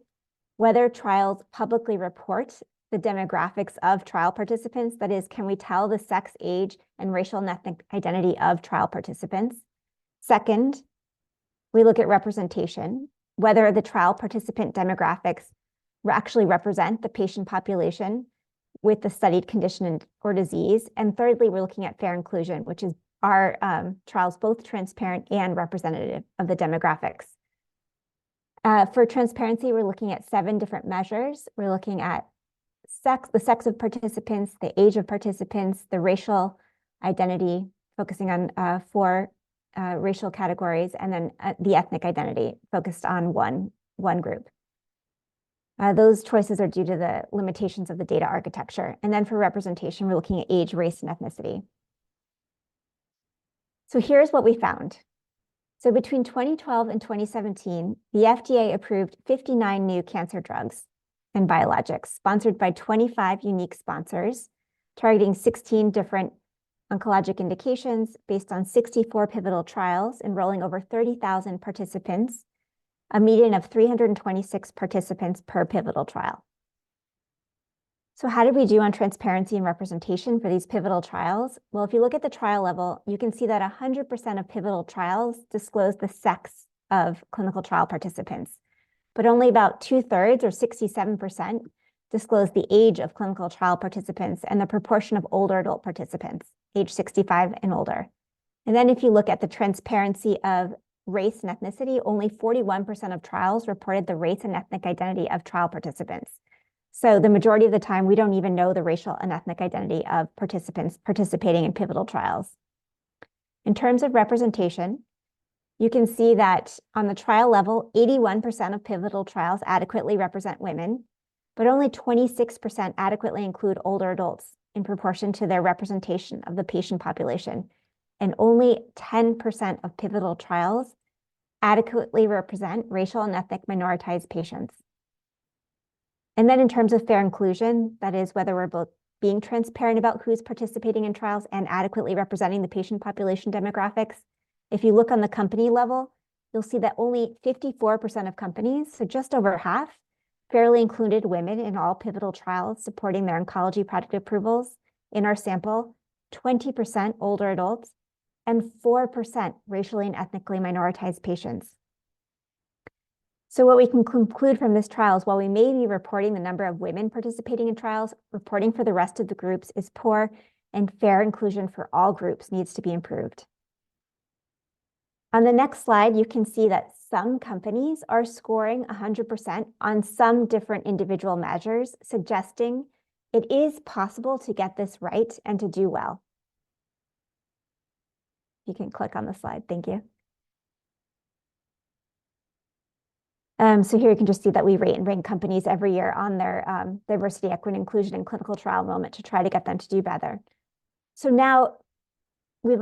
whether trials publicly report the demographics of trial participants. That is, can we tell the sex, age, and racial and ethnic identity of trial participants? Second, we look at representation, whether the trial participant demographics actually represent the patient population with the studied condition or disease. And thirdly, we're looking at fair inclusion, which is our trials both transparent and representative of the demographics. For transparency, we're looking at 7 different measures. We're looking at the sex of participants, the age of participants, the racial identity, focusing on 4 racial categories, and then the ethnic identity, focused on one group. Those choices are due to the limitations of the data architecture. And then for representation, we're looking at age, race, and ethnicity. So here's what we found. So between 2012 and 2017, the FDA approved 59 new cancer drugs and biologics, sponsored by 25 unique sponsors, targeting 16 different oncologic indications based on 64 pivotal trials, enrolling over 30,000 participants, a median of 326 participants per pivotal trial. So how did we do on transparency and representation for these pivotal trials? Well, if you look at the trial level, you can see that 100% of pivotal trials disclose the sex of clinical trial participants, but only about 2/3 or 67% disclose the age of clinical trial participants and the proportion of older adult participants, age 65 and older. And then if you look at the transparency of race and ethnicity, only 41% of trials reported the race and ethnic identity of trial participants. So the majority of the time, we don't even know the racial and ethnic identity of participants participating in pivotal trials. In terms of representation, you can see that on the trial level, 81% of pivotal trials adequately represent women, but only 26% adequately include older adults in proportion to their representation of the patient population. And only 10% of pivotal trials adequately represent racial and ethnic minoritized patients. And then in terms of fair inclusion, that is whether we're being transparent about who's participating in trials and adequately representing the patient population demographics. If you look on the company level, you'll see that only 54% of companies, so just over half, fairly included women in all pivotal trials supporting their oncology product approvals. In our sample, 20% older adults and 4% racially and ethnically minoritized patients. So what we can conclude from this trial is while we may be reporting the number of women participating in trials, reporting for the rest of the groups is poor, and fair inclusion for all groups needs to be improved. On the next slide, you can see that some companies are scoring 100% on some different individual measures, suggesting it is possible to get this right and to do well. You can click on the slide. Thank you. So here you can just see that we rate and rank companies every year on their diversity, equity, inclusion, and clinical trial enrollment to try to get them to do better. So now we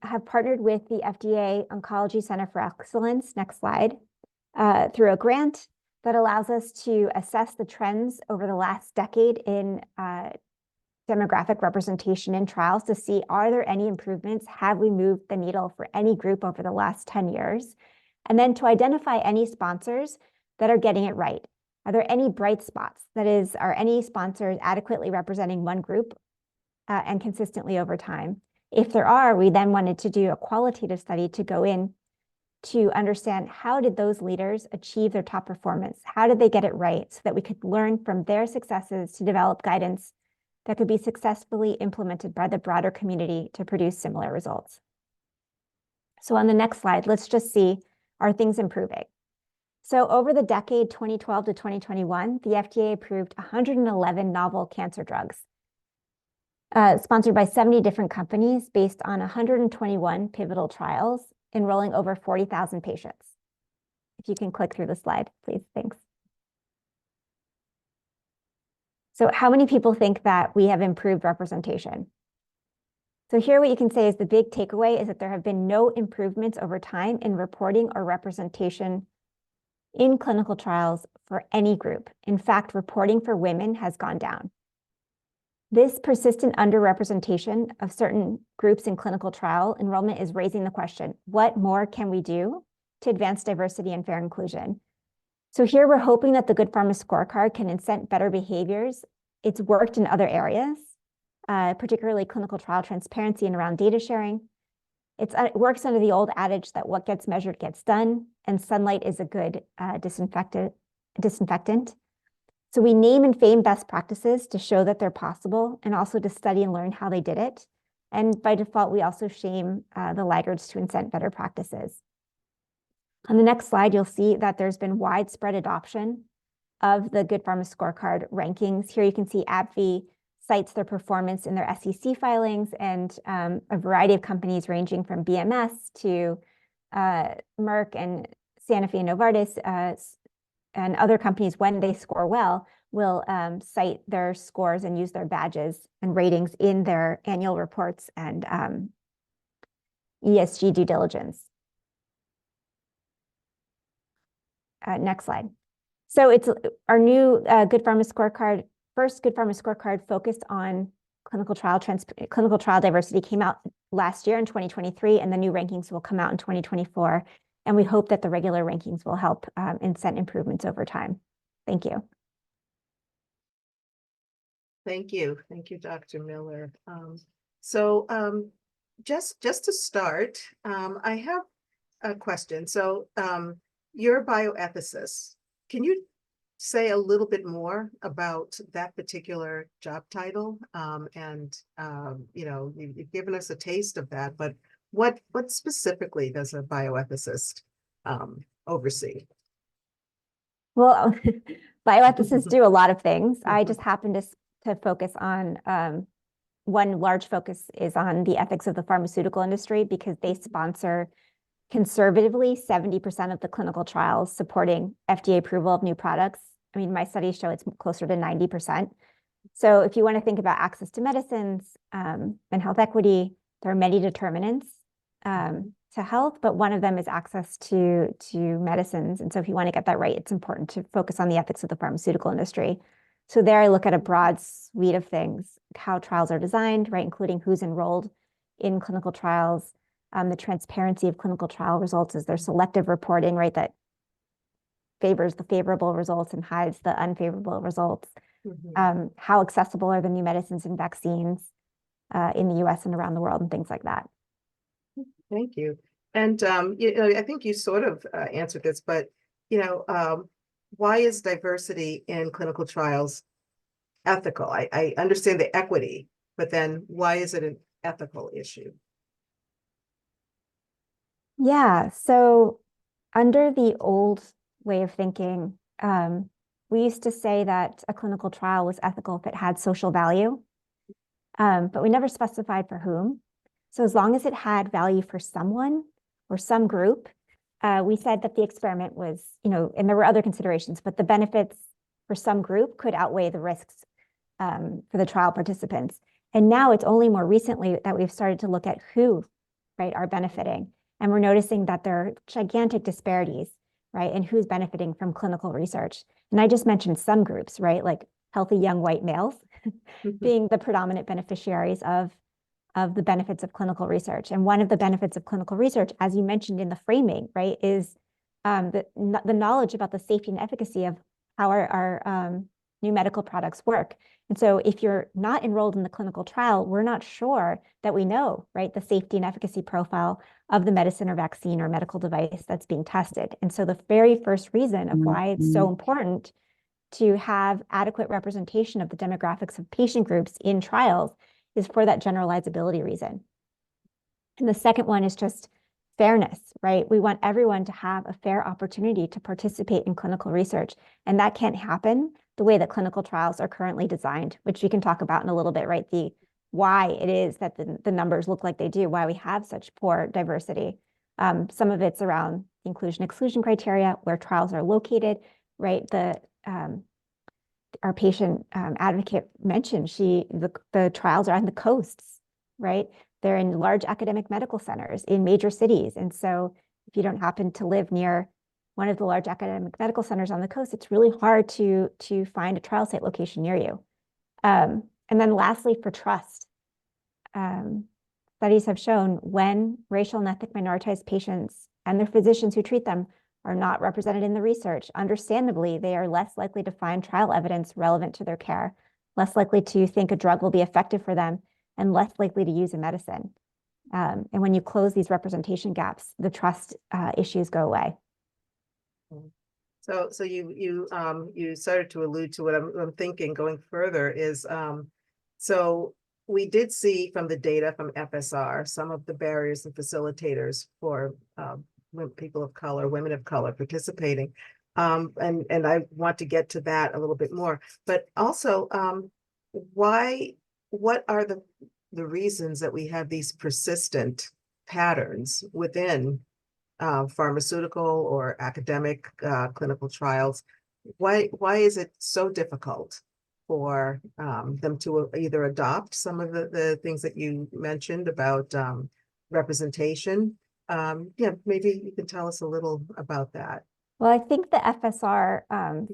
have partnered with the FDA Oncology Center for Excellence, next slide, through a grant that allows us to assess the trends over the last decade in demographic representation in trials to see, are there any improvements? Have we moved the needle for any group over the last 10 years? And then to identify any sponsors that are getting it right. Are there any bright spots? That is, are any sponsors adequately representing one group and consistently over time? If there are, we then wanted to do a qualitative study to go in to understand how did those leaders achieve their top performance? How did they get it right so that we could learn from their successes to develop guidance that could be successfully implemented by the broader community to produce similar results. So on the next slide, let's just see, are things improving? So over the decade 2012 to 2021, the FDA approved 111 novel cancer drugs, sponsored by 70 different companies based on 121 pivotal trials, enrolling over 40,000 patients. If you can click through the slide, please, thanks. So how many people think that we have improved representation? So here what you can say is the big takeaway is that there have been no improvements over time in reporting or representation in clinical trials for any group. In fact, reporting for women has gone down. This persistent underrepresentation of certain groups in clinical trial enrollment is raising the question, what more can we do to advance diversity and fair inclusion? So here we're hoping that the Good Pharma Scorecard can incent better behaviors. It's worked in other areas, particularly clinical trial transparency and around data sharing. It works under the old adage that what gets measured gets done, and sunlight is a good disinfectant. So we name and fame best practices to show that they're possible and also to study and learn how they did it. And by default, we also shame the laggards to incent better practices. On the next slide, you'll see that there's been widespread adoption of the Good Pharma Scorecard rankings. Here you can see AbbVie cites their performance in their SEC filings, and a variety of companies ranging from BMS to Merck and Sanofi and Novartis and other companies, when they score well, will cite their scores and use their badges and ratings in their annual reports and ESG due diligence. Next slide. So it's our new Good Pharma Scorecard. First Good Pharma Scorecard focused on clinical trial diversity came out last year in 2023, and the new rankings will come out in 2024. And we hope that the regular rankings will help incent improvements over time. Thank you. Thank you, Dr. Miller. Just to start, I have a question. So you're a bioethicist. Can you say a little bit more about that particular job title? You know, you've given us a taste of that, but what specifically does a bioethicist oversee? Well, bioethicists do a lot of things. I just happen to focus on one large focus is on the ethics of the pharmaceutical industry, because they sponsor conservatively 70% of the clinical trials supporting FDA approval of new products. I mean, my studies show it's closer to 90%. So if you want to think about access to medicines and health equity, there are many determinants to health, but one of them is access to medicines. And so if you want to get that right, it's important to focus on the ethics of the pharmaceutical industry. So there I look at a broad suite of things, how trials are designed, right, including who's enrolled in clinical trials, the transparency of clinical trial results. Is there selective reporting, right, that favors the favorable results and hides the unfavorable results? How accessible are the new medicines and vaccines in the US and around the world, and things like that. Thank you. And I think you sort of answered this, but why is diversity in clinical trials ethical? I understand the equity, but then why is it an ethical issue? Yeah, so under the old way of thinking, we used to say that a clinical trial was ethical if it had social value, but we never specified for whom. So as long as it had value for someone or some group, we said that the experiment was, and there were other considerations, but the benefits for some group could outweigh the risks for the trial participants. And now it's only more recently that we've started to look at who, right, are benefiting. And we're noticing that there are gigantic disparities, right, in who's benefiting from clinical research. And I just mentioned some groups, right, like healthy young white males being the predominant beneficiaries of the benefits of clinical research. And one of the benefits of clinical research, as you mentioned in the framing, right, is the knowledge about the safety and efficacy of how our new medical products work. And so if you're not enrolled in the clinical trial, we're not sure that we know, right, the safety and efficacy profile of the medicine or vaccine or medical device that's being tested. And so the very first reason of why it's so important to have adequate representation of the demographics of patient groups in trials is for that generalizability reason. And the second one is just fairness, right? We want everyone to have a fair opportunity to participate in clinical research. And that can't happen the way that clinical trials are currently designed, which we can talk about in a little bit, right? Why it is that the numbers look like they do, why we have such poor diversity. Some of it's around inclusion-exclusion criteria, where trials are located, right? Our patient advocate mentioned the trials are on the coasts, right? They're in large academic medical centers in major cities. And so if you don't happen to live near one of the large academic medical centers on the coast, it's really hard to find a trial site location near you. And then lastly, for trust, studies have shown when racial and ethnic minoritized patients and their physicians who treat them are not represented in the research, understandably, they are less likely to find trial evidence relevant to their care, less likely to think a drug will be effective for them, and less likely to use a medicine. And when you close these representation gaps, the trust issues go away. So you started to allude to what I'm thinking going further is, so we did see from the data from FSR, some of the barriers and facilitators for people of color, women of color participating. And I want to get to that a little bit more, but also what are the reasons that we have these persistent patterns within pharmaceutical or academic clinical trials? Why is it so difficult for them to either adopt some of the things that you mentioned about representation? Yeah, maybe you can tell us a little about that. Well, I think the FSR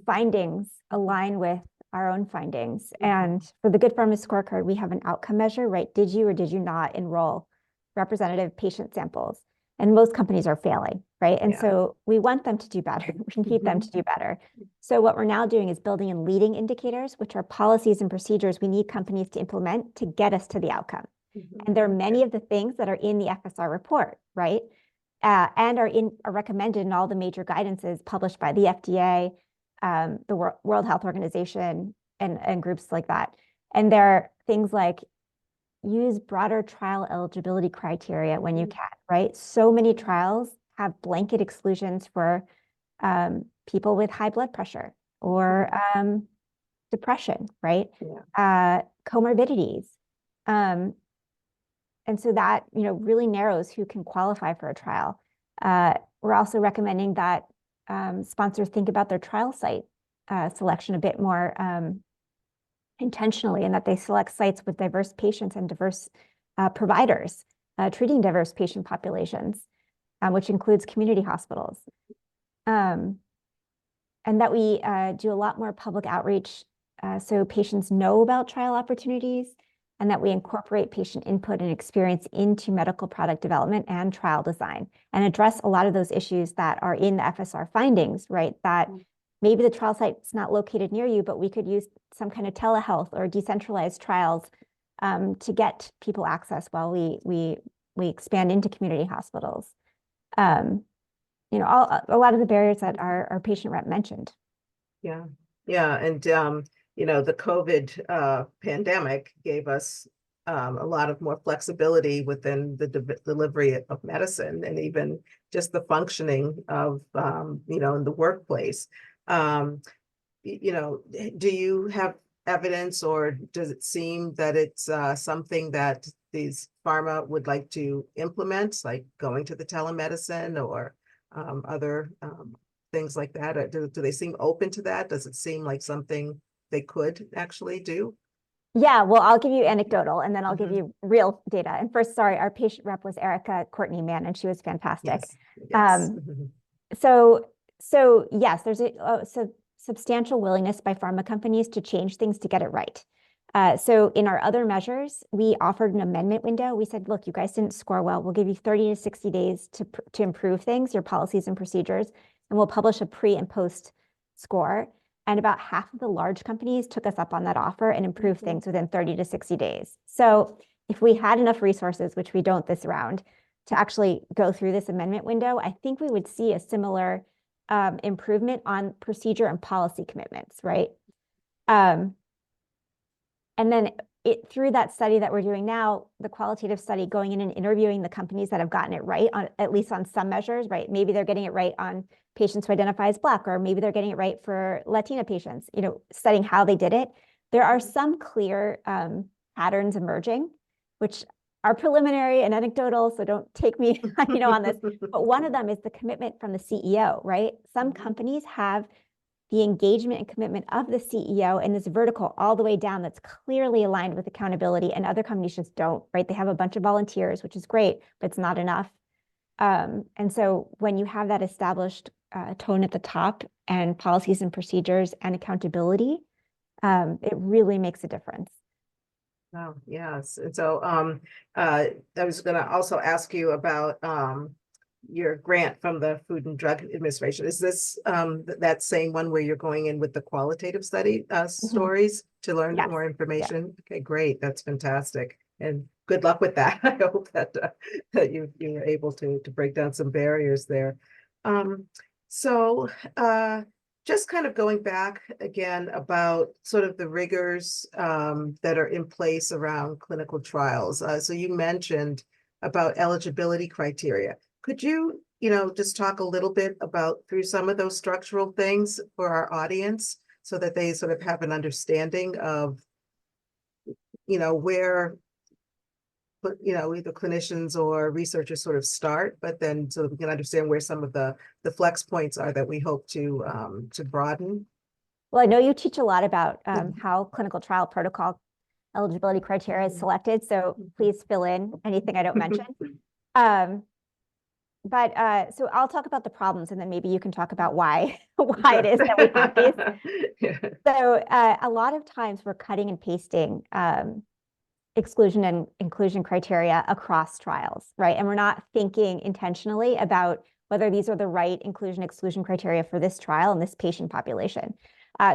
findings align with our own findings. And for the Good Pharma Scorecard, we have an outcome measure, right? Did you or did you not enroll representative patient samples? And most companies are failing, right? And so we want them to do better. We need them to do better. So what we're now doing is building in leading indicators, which are policies and procedures we need companies to implement to get us to the outcome. And there are many of the things that are in the FSR report, right? And are recommended in all the major guidances published by the FDA, the World Health Organization, and groups like that. And there are things like use broader trial eligibility criteria when you can, right? So many trials have blanket exclusions for people with high blood pressure or depression, right? Comorbidities. And so that, really narrows who can qualify for a trial. We're also recommending that sponsors think about their trial site selection a bit more intentionally, and that they select sites with diverse patients and diverse providers treating diverse patient populations, which includes community hospitals. And that we do a lot more public outreach so patients know about trial opportunities, and that we incorporate patient input and experience into medical product development and trial design, and address a lot of those issues that are in the FSR findings, right? That maybe the trial site's not located near you, but we could use some kind of telehealth or decentralized trials to get people access while we expand into community hospitals. You know, a lot of the barriers that our patient rep mentioned. Yeah, yeah, and you know, the COVID pandemic gave us a lot of more flexibility within the delivery of medicine, and even just the functioning of you know, in the workplace. You know, do you have evidence, or does it seem that it's something that these pharma would like to implement, like going to the telemedicine or other things like that? Or do they seem open to that? Does it seem like something they could actually do? Yeah, well, I'll give you anecdotal, and then I'll give you real data. And first, sorry, our patient rep was Erica Courtney Mann, and she was fantastic. Yes. So yes, there's a substantial willingness by pharma companies to change things to get it right. So in our other measures, we offered an amendment window. We said, look, you guys didn't score well. We'll give you 30 to 60 days to improve things, your policies and procedures, and we'll publish a pre and post score. And about half of the large companies took us up on that offer and improved things within 30 to 60 days. So if we had enough resources, which we don't this round, to actually go through this amendment window, I think we would see a similar improvement on procedure and policy commitments, right? And then through that study that we're doing now, the qualitative study, going in and interviewing the companies that have gotten it right on at least on some measures, right? Maybe they're getting it right on patients who identify as Black, or maybe they're getting it right for Latina patients, you know, studying how they did it. There are some clear patterns emerging, which are preliminary and anecdotal, so don't take me, you know, on this. But one of them is the commitment from the CEO, right? Some companies have the engagement and commitment of the CEO in this vertical all the way down that's clearly aligned with accountability, and other companies just don't, right? They have a bunch of volunteers, which is great, but it's not enough. And so when you have that established tone at the top and policies and procedures and accountability, it really makes a difference. Oh, yes. And so I was going to also ask you about your grant from the Food and Drug Administration. Is this that same one where you're going in with the qualitative study stories to learn more information? Yeah. Okay, great. That's fantastic. And good luck with that. I hope that that you were able to break down some barriers there. Just kind of going back again about sort of the rigors that are in place around clinical trials. So you mentioned about eligibility criteria. Could you, just talk a little bit about through some of those structural things for our audience so that they sort of have an understanding of, where, either clinicians or researchers sort of start, but then so that we can understand where some of the flex points are that we hope to broaden. Well, I know you teach a lot about how clinical trial protocol eligibility criteria is selected, so please fill in anything I don't mention. So I'll talk about the problems, and then maybe you can talk about why it is that we have these. Yeah. So a lot of times we're cutting and pasting exclusion and inclusion criteria across trials, right? And we're not thinking intentionally about whether these are the right inclusion exclusion criteria for this trial and this patient population.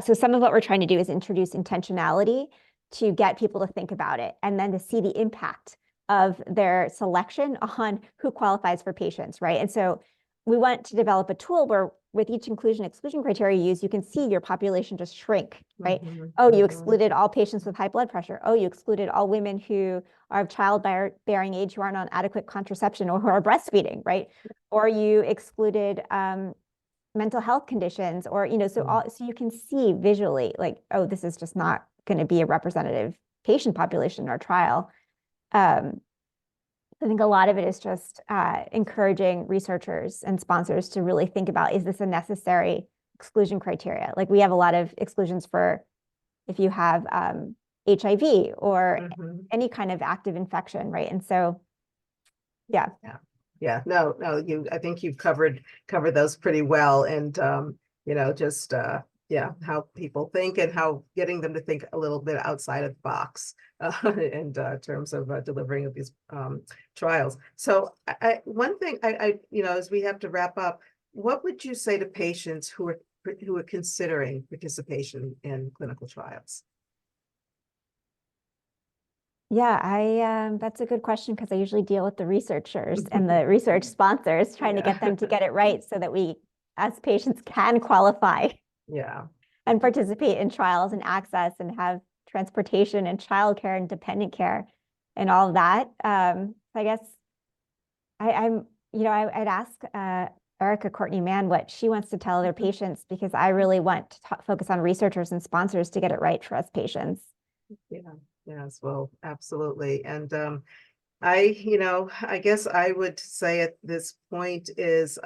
So some of what we're trying to do is introduce intentionality to get people to think about it, and then to see the impact of their selection on who qualifies for patients, right? And so we want to develop a tool where with each inclusion exclusion criteria you use, you can see your population just shrink, right? Oh, you excluded all patients with high blood pressure. Oh, you excluded all women who are of childbearing age who aren't on adequate contraception or who are breastfeeding, right? Or you excluded mental health conditions, or, so you can see visually like, oh, this is just not going to be a representative patient population in our trial. I think a lot of it is just encouraging researchers and sponsors to really think about, is this a necessary exclusion criteria? Like we have a lot of exclusions for if you have HIV or any kind of active infection, right? And so, yeah. No, I think you've covered those pretty well. And, just yeah, how people think and how getting them to think a little bit outside of the box in terms of delivering of these trials. So one thing as we have to wrap up, what would you say to patients who are considering participation in clinical trials? Yeah, that's a good question because I usually deal with the researchers and the research sponsors trying to get them to get it right so that we, as patients, can qualify Yeah. and participate in trials and access and have transportation and childcare and dependent care and all of that. I guess I'd ask Erica Courtney Mann what she wants to tell their patients, because I really want to focus on researchers and sponsors to get it right for us patients. Yeah, yes, well, absolutely. And I guess I would say at this point is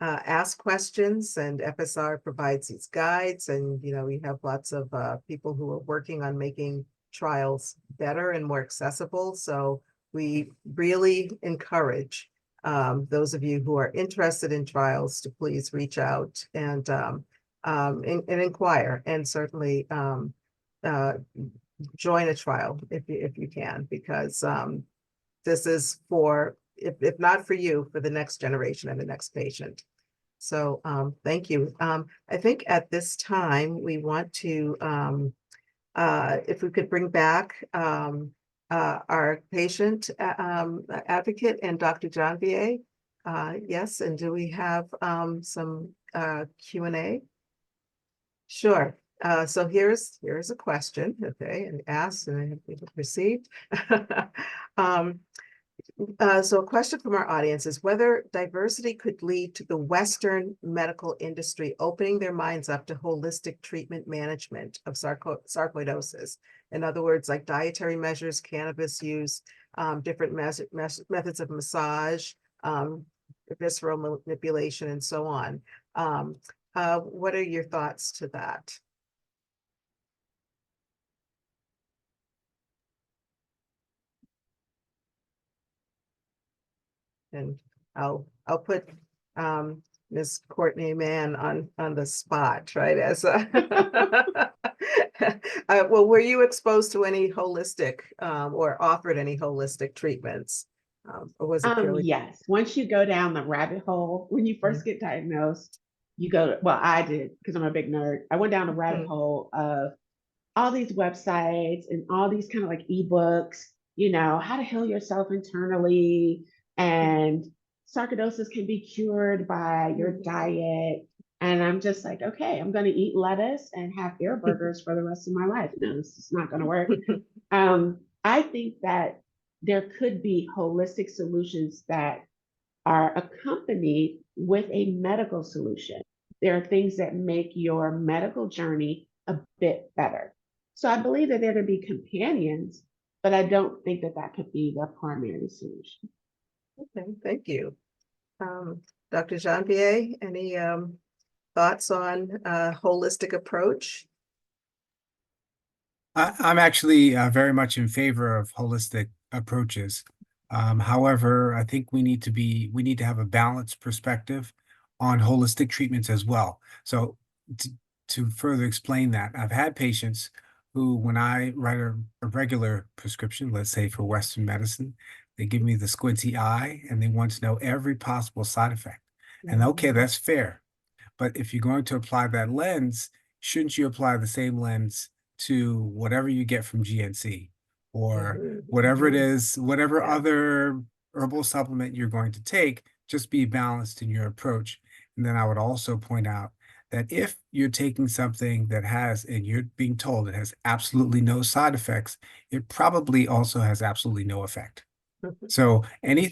ask questions, and FSR provides these guides, and we have lots of people who are working on making trials better and more accessible. So we really encourage those of you who are interested in trials to please reach out and inquire, and certainly join a trial if you can, because this is for, if not for you, for the next generation and the next patient. So thank you. I think at this time we want to, if we could bring back our patient advocate and Dr. Janvier. Yes, and do we have some Q&A? Sure. So here's a question, okay, and asked and received. So a question from our audience is whether diversity could lead to the Western medical industry opening their minds up to holistic treatment management of sarcoidosis. In other words, like dietary measures, cannabis use, different methods of massage, visceral manipulation, and so on. What are your thoughts to that? And I'll put Ms. Courtney Mann on the spot, right? As well, were you exposed to any holistic or offered any holistic treatments? Or was it purely? Yes. Once you go down the rabbit hole, when you first get diagnosed, you go to, well, I did, because I'm a big nerd. I went down the rabbit hole of all these websites and all these kind of like ebooks, how to heal yourself internally, and sarcoidosis can be cured by your diet. And I'm just like, okay, I'm going to eat lettuce and have air burgers for the rest of my life. No, this is not going to work. I think that there could be holistic solutions that are accompanied with a medical solution. There are things that make your medical journey a bit better. So I believe that there could be companions, but I don't think that that could be the primary solution. Okay, thank you. Dr. Janvier, any thoughts on a holistic approach? I'm actually very much in favor of holistic approaches. However, I think we need to have a balanced perspective on holistic treatments as well. So to further explain that, I've had patients who, when I write a regular prescription, let's say for Western medicine, they give me the squinty eye and they want to know every possible side effect. And okay, that's fair. But if you're going to apply that lens, shouldn't you apply the same lens to whatever you get from GNC or whatever it is, whatever other herbal supplement you're going to take, just be balanced in your approach. And then I would also point out that if you're taking something that has, and you're being told it has absolutely no side effects, it probably also has absolutely no effect. So any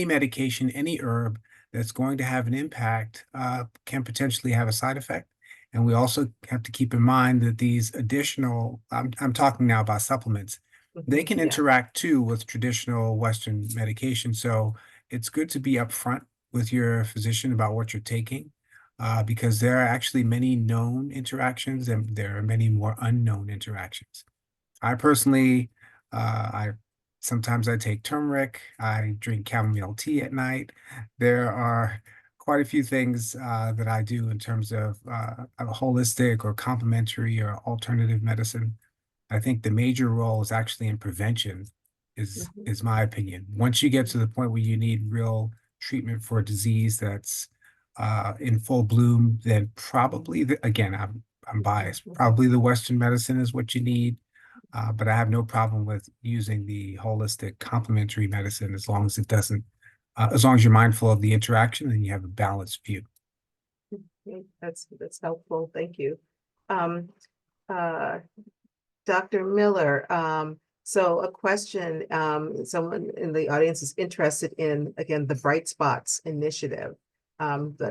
medication, any herb that's going to have an impact can potentially have a side effect. And we also have to keep in mind that these additional, I'm talking now about supplements, they can interact too with traditional Western medication. So it's good to be upfront with your physician about what you're taking, because there are actually many known interactions and there are many more unknown interactions. I personally, sometimes I take turmeric, I drink chamomile tea at night. There are quite a few things that I do in terms of a holistic or complementary or alternative medicine. I think the major role is actually in prevention, is my opinion. Once you get to the point where you need real treatment for a disease that's in full bloom, then probably again, I'm biased. Probably the Western medicine is what you need. But I have no problem with using the holistic complementary medicine as long as it doesn't, as long as you're mindful of the interaction and you have a balanced view. Okay, that's helpful. Thank you. Dr. Miller, so a question, someone in the audience is interested in, again, the Bright Spots initiative.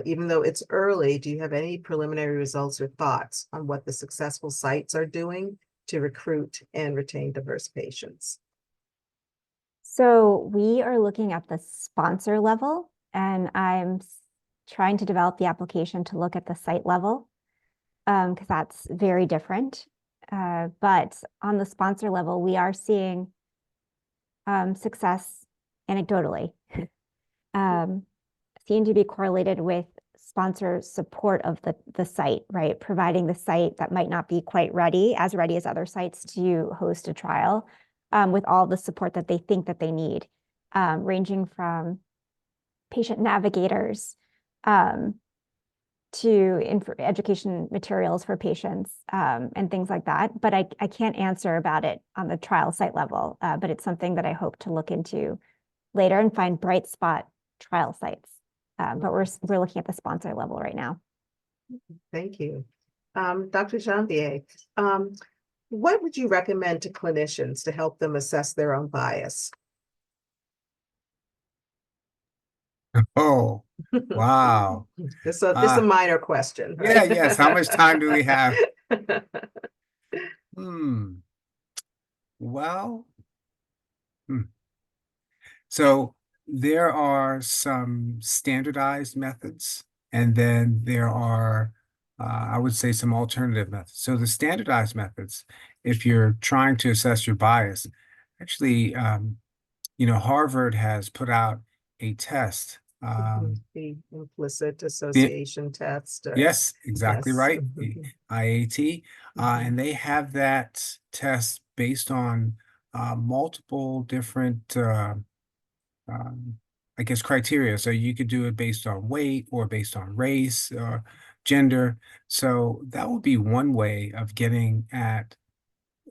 Even though it's early, do you have any preliminary results or thoughts on what the successful sites are doing to recruit and retain diverse patients? So we are looking at the sponsor level, and I'm trying to develop the application to look at the site level, because that's very different. But on the sponsor level, we are seeing success anecdotally. Seem to be correlated with sponsor support of the site, right? Providing the site that might not be quite ready as other sites to host a trial, with all the support that they think that they need, ranging from patient navigators to education materials for patients, and things like that. But I can't answer about it on the trial site level, but it's something that I hope to look into later and find bright spot trial sites. But we're looking at the sponsor level right now. Thank you. Dr. Janvier, what would you recommend to clinicians to help them assess their own bias? Oh, wow. This is a minor question. Yeah, Right? yes. How much time do we have? Well, so there are some standardized methods, and then there are, I would say, some alternative methods. So the standardized methods, if you're trying to assess your bias, actually, Harvard has put out a test. The implicit association test. Yes, exactly Yes. right. The IAT, and they have that test based on multiple different, I guess, criteria. So you could do it based on weight or based on race or gender. So that would be one way of getting at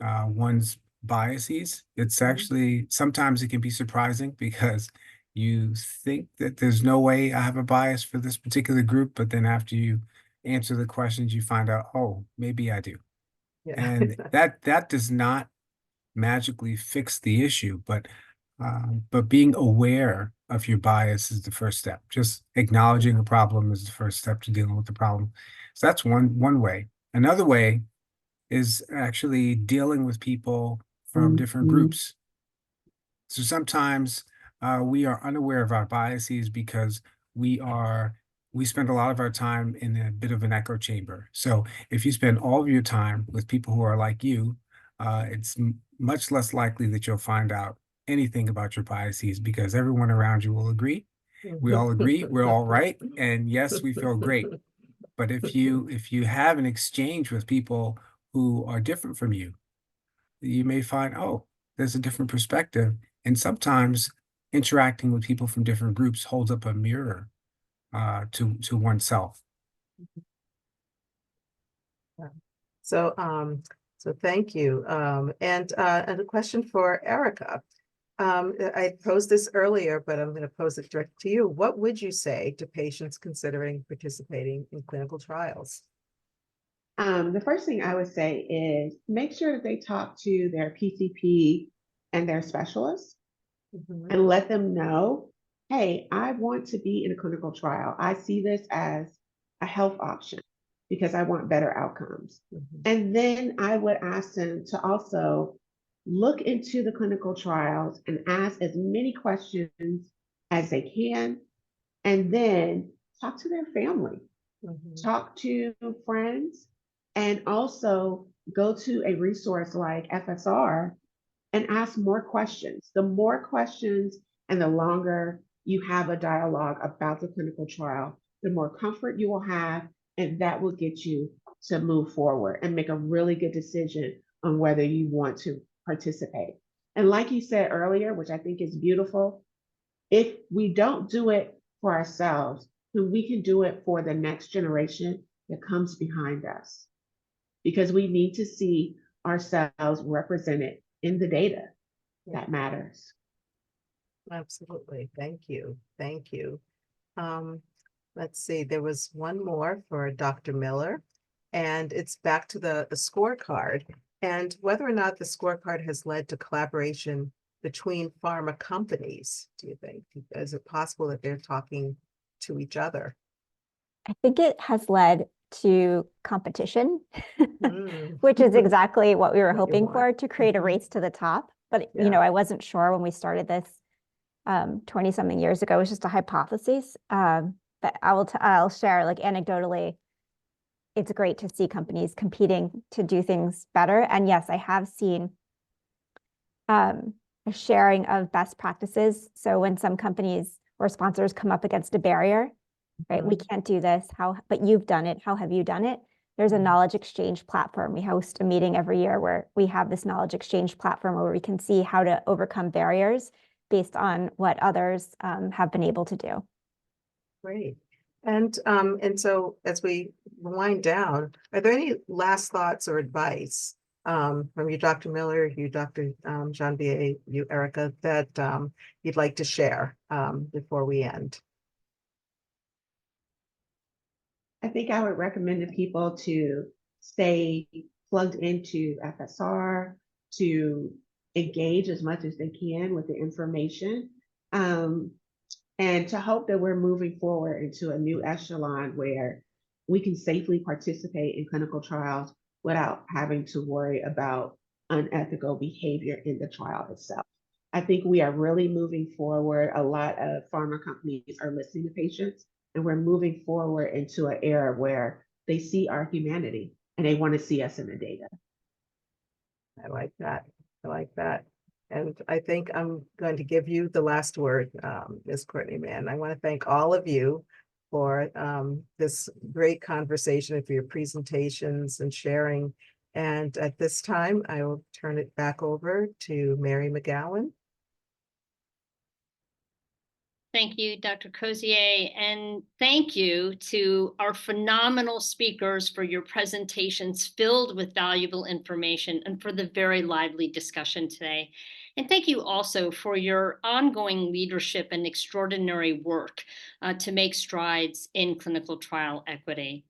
one's biases. It's actually, sometimes it can be surprising because you think that there's no way I have a bias for this particular group, but then after you answer the questions, you find out, oh, maybe I do. Yeah. And that does not magically fix the issue, but being aware of your bias is the first step. Just acknowledging a problem is the first step to dealing with the problem. So that's one way. Another way is actually dealing with people from different groups. So sometimes we are unaware of our biases because we spend a lot of our time in a bit of an echo chamber. So if you spend all of your time with people who are like you, it's much less likely that you'll find out anything about your biases because everyone around you will agree. We all agree, we're all right, and yes, we feel great. But if you have an exchange with people who are different from you, you may find, oh, there's a different perspective. And sometimes interacting with people from different groups holds up a mirror to oneself. So, so thank you. And a question for Erica. I posed this earlier, but I'm going to pose it directly to you. What would you say to patients considering participating in clinical trials? The first thing I would say is make sure that they talk to their PCP and their specialists and let them know, hey, I want to be in a clinical trial. I see this as a health option because I want better outcomes. And then I would ask them to also look into the clinical trials and ask as many questions as they can, and then talk to their family, talk to friends, and also go to a resource like FSR and ask more questions. The more questions and the longer you have a dialogue about the clinical trial, the more comfort you will have, and that will get you to move forward and make a really good decision on whether you want to participate. And like you said earlier, which I think is beautiful, if we don't do it for ourselves, then we can do it for the next generation that comes behind us. Because we need to see ourselves represented in the data that matters. Absolutely. Thank you. Thank you. Let's see, there was one more for Dr. Miller, and it's back to the scorecard and whether or not the scorecard has led to collaboration between pharma companies. Do you think? Is it possible that they're talking to each other? I think it has led to competition, Mm. which is exactly what we were What you hoping want. for, to create a Mhm. race to the top. But, Yeah. I wasn't sure when we started this 20 something years ago. It was just a hypothesis. But I'll share, like, anecdotally, it's great to see companies competing to do things better. And yes, I have seen a sharing of best practices. So when some companies or sponsors come up against a barrier, right, we can't do this, but you've done it, how have you done it? There's a Mhm. knowledge exchange platform. We host a meeting every year where we have this knowledge exchange platform where we can see how to overcome barriers based on what others have been able to do. Great. And so as we wind down, are there any last thoughts or advice from you, Dr. Miller, you, Dr. Janvier, you, Erica, that you'd like to share before we end? I think I would recommend to people to stay plugged into FSR, to engage as much as they can with the information, and to hope that we're moving forward into a new echelon where we can safely participate in clinical trials without having to worry about unethical behavior in the trial itself. I think we are really moving forward. A lot of pharma companies are listening to patients, and we're moving forward into an era where they see our humanity and they want to see us in the data. I like that. I like that. And I think I'm going to give you the last word, Ms. Courtney Mann. I want to thank all of you for this great conversation and for your presentations and sharing. And at this time, I will turn it back over to Mary McGowan. Thank you, Dr. Cozier, and thank you to our phenomenal speakers for your presentations filled with valuable information and for the very lively discussion today. And thank you also for your ongoing leadership and extraordinary work to make strides in clinical trial equity.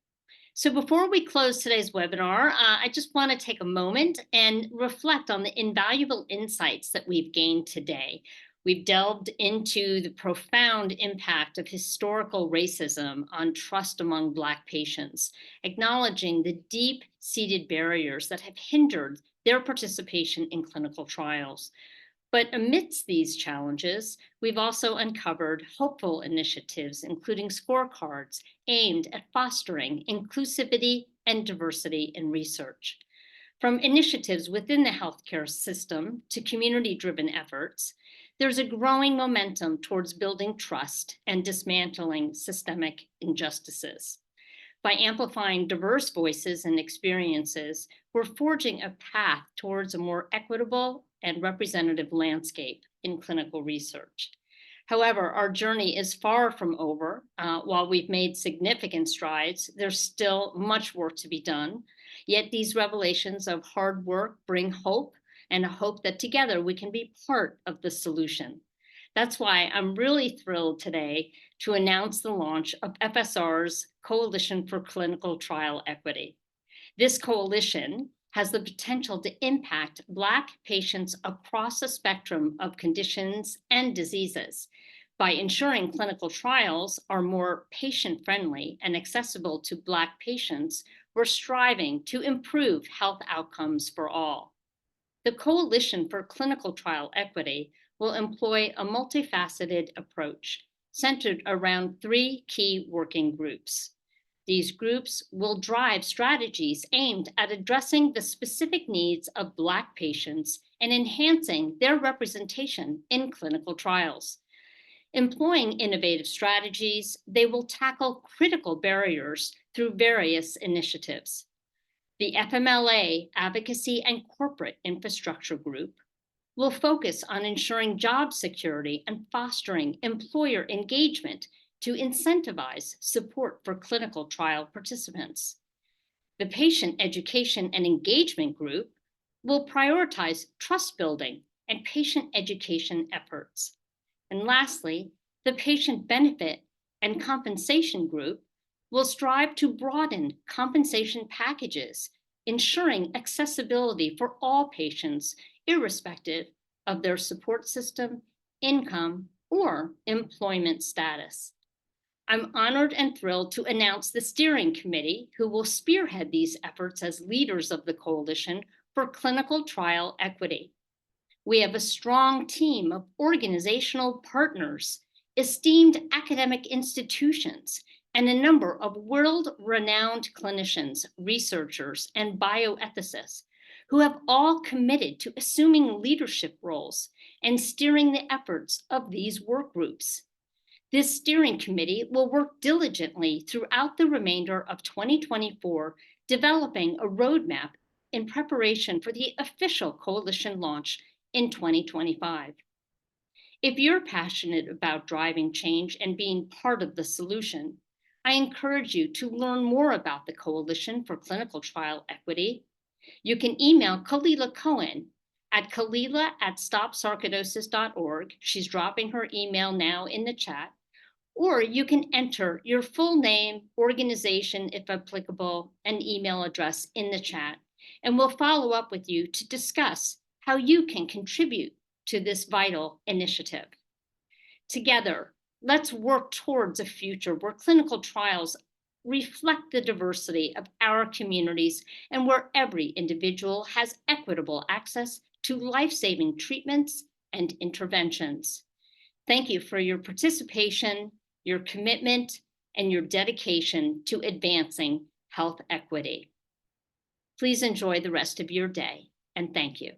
So before we close today's webinar, I just want to take a moment and reflect on the invaluable insights that we've gained today. We've delved into the profound impact of historical racism on trust among Black patients, acknowledging the deep-seated barriers that have hindered their participation in clinical trials. But amidst these challenges, we've also uncovered hopeful initiatives, including scorecards aimed at fostering inclusivity and diversity in research. From initiatives within the healthcare system to community-driven efforts, there's a growing momentum towards building trust and dismantling systemic injustices. By amplifying diverse voices and experiences, we're forging a path towards a more equitable and representative landscape in clinical research. However, our journey is far from over. While we've made significant strides, there's still much work to be done. Yet these revelations of hard work bring hope, and a hope that together we can be part of the solution. That's why I'm really thrilled today to announce the launch of FSR's Coalition for Clinical Trial Equity. This coalition has the potential to impact Black patients across a spectrum of conditions and diseases. By ensuring clinical trials are more patient-friendly and accessible to Black patients, we're striving to improve health outcomes for all. The Coalition for Clinical Trial Equity will employ a multifaceted approach centered around 3 key working groups. These groups will drive strategies aimed at addressing the specific needs of Black patients and enhancing their representation in clinical trials. Employing innovative strategies, they will tackle critical barriers through various initiatives. The FMLA Advocacy and Corporate Infrastructure Group will focus on ensuring job security and fostering employer engagement to incentivize support for clinical trial participants. The Patient Education and Engagement Group will prioritize trust building and patient education efforts. And lastly, the Patient Benefit and Compensation Group will strive to broaden compensation packages, ensuring accessibility for all patients, irrespective of their support system, income, or employment status. I'm honored and thrilled to announce the steering committee who will spearhead these efforts as leaders of the Coalition for Clinical Trial Equity. We have a strong team of organizational partners, esteemed academic institutions, and a number of world-renowned clinicians, researchers, and bioethicists who have all committed to assuming leadership roles and steering the efforts of these work groups. This steering committee will work diligently throughout the remainder of 2024, developing a roadmap in preparation for the official coalition launch in 2025. If you're passionate about driving change and being part of the solution, I encourage you to learn more about the Coalition for Clinical Trial Equity. You can email Kalila Cohen at kalila@stopsarcoidosis.org. She's dropping her email now in the chat. Or you can enter your full name, organization, if applicable, and email address in the chat, and we'll follow up with you to discuss how you can contribute to this vital initiative. Together, let's work towards a future where clinical trials reflect the diversity of our communities and where every individual has equitable access to life-saving treatments and interventions. Thank you for your participation, your commitment, and your dedication to advancing health equity. Please enjoy the rest of your day, and thank you.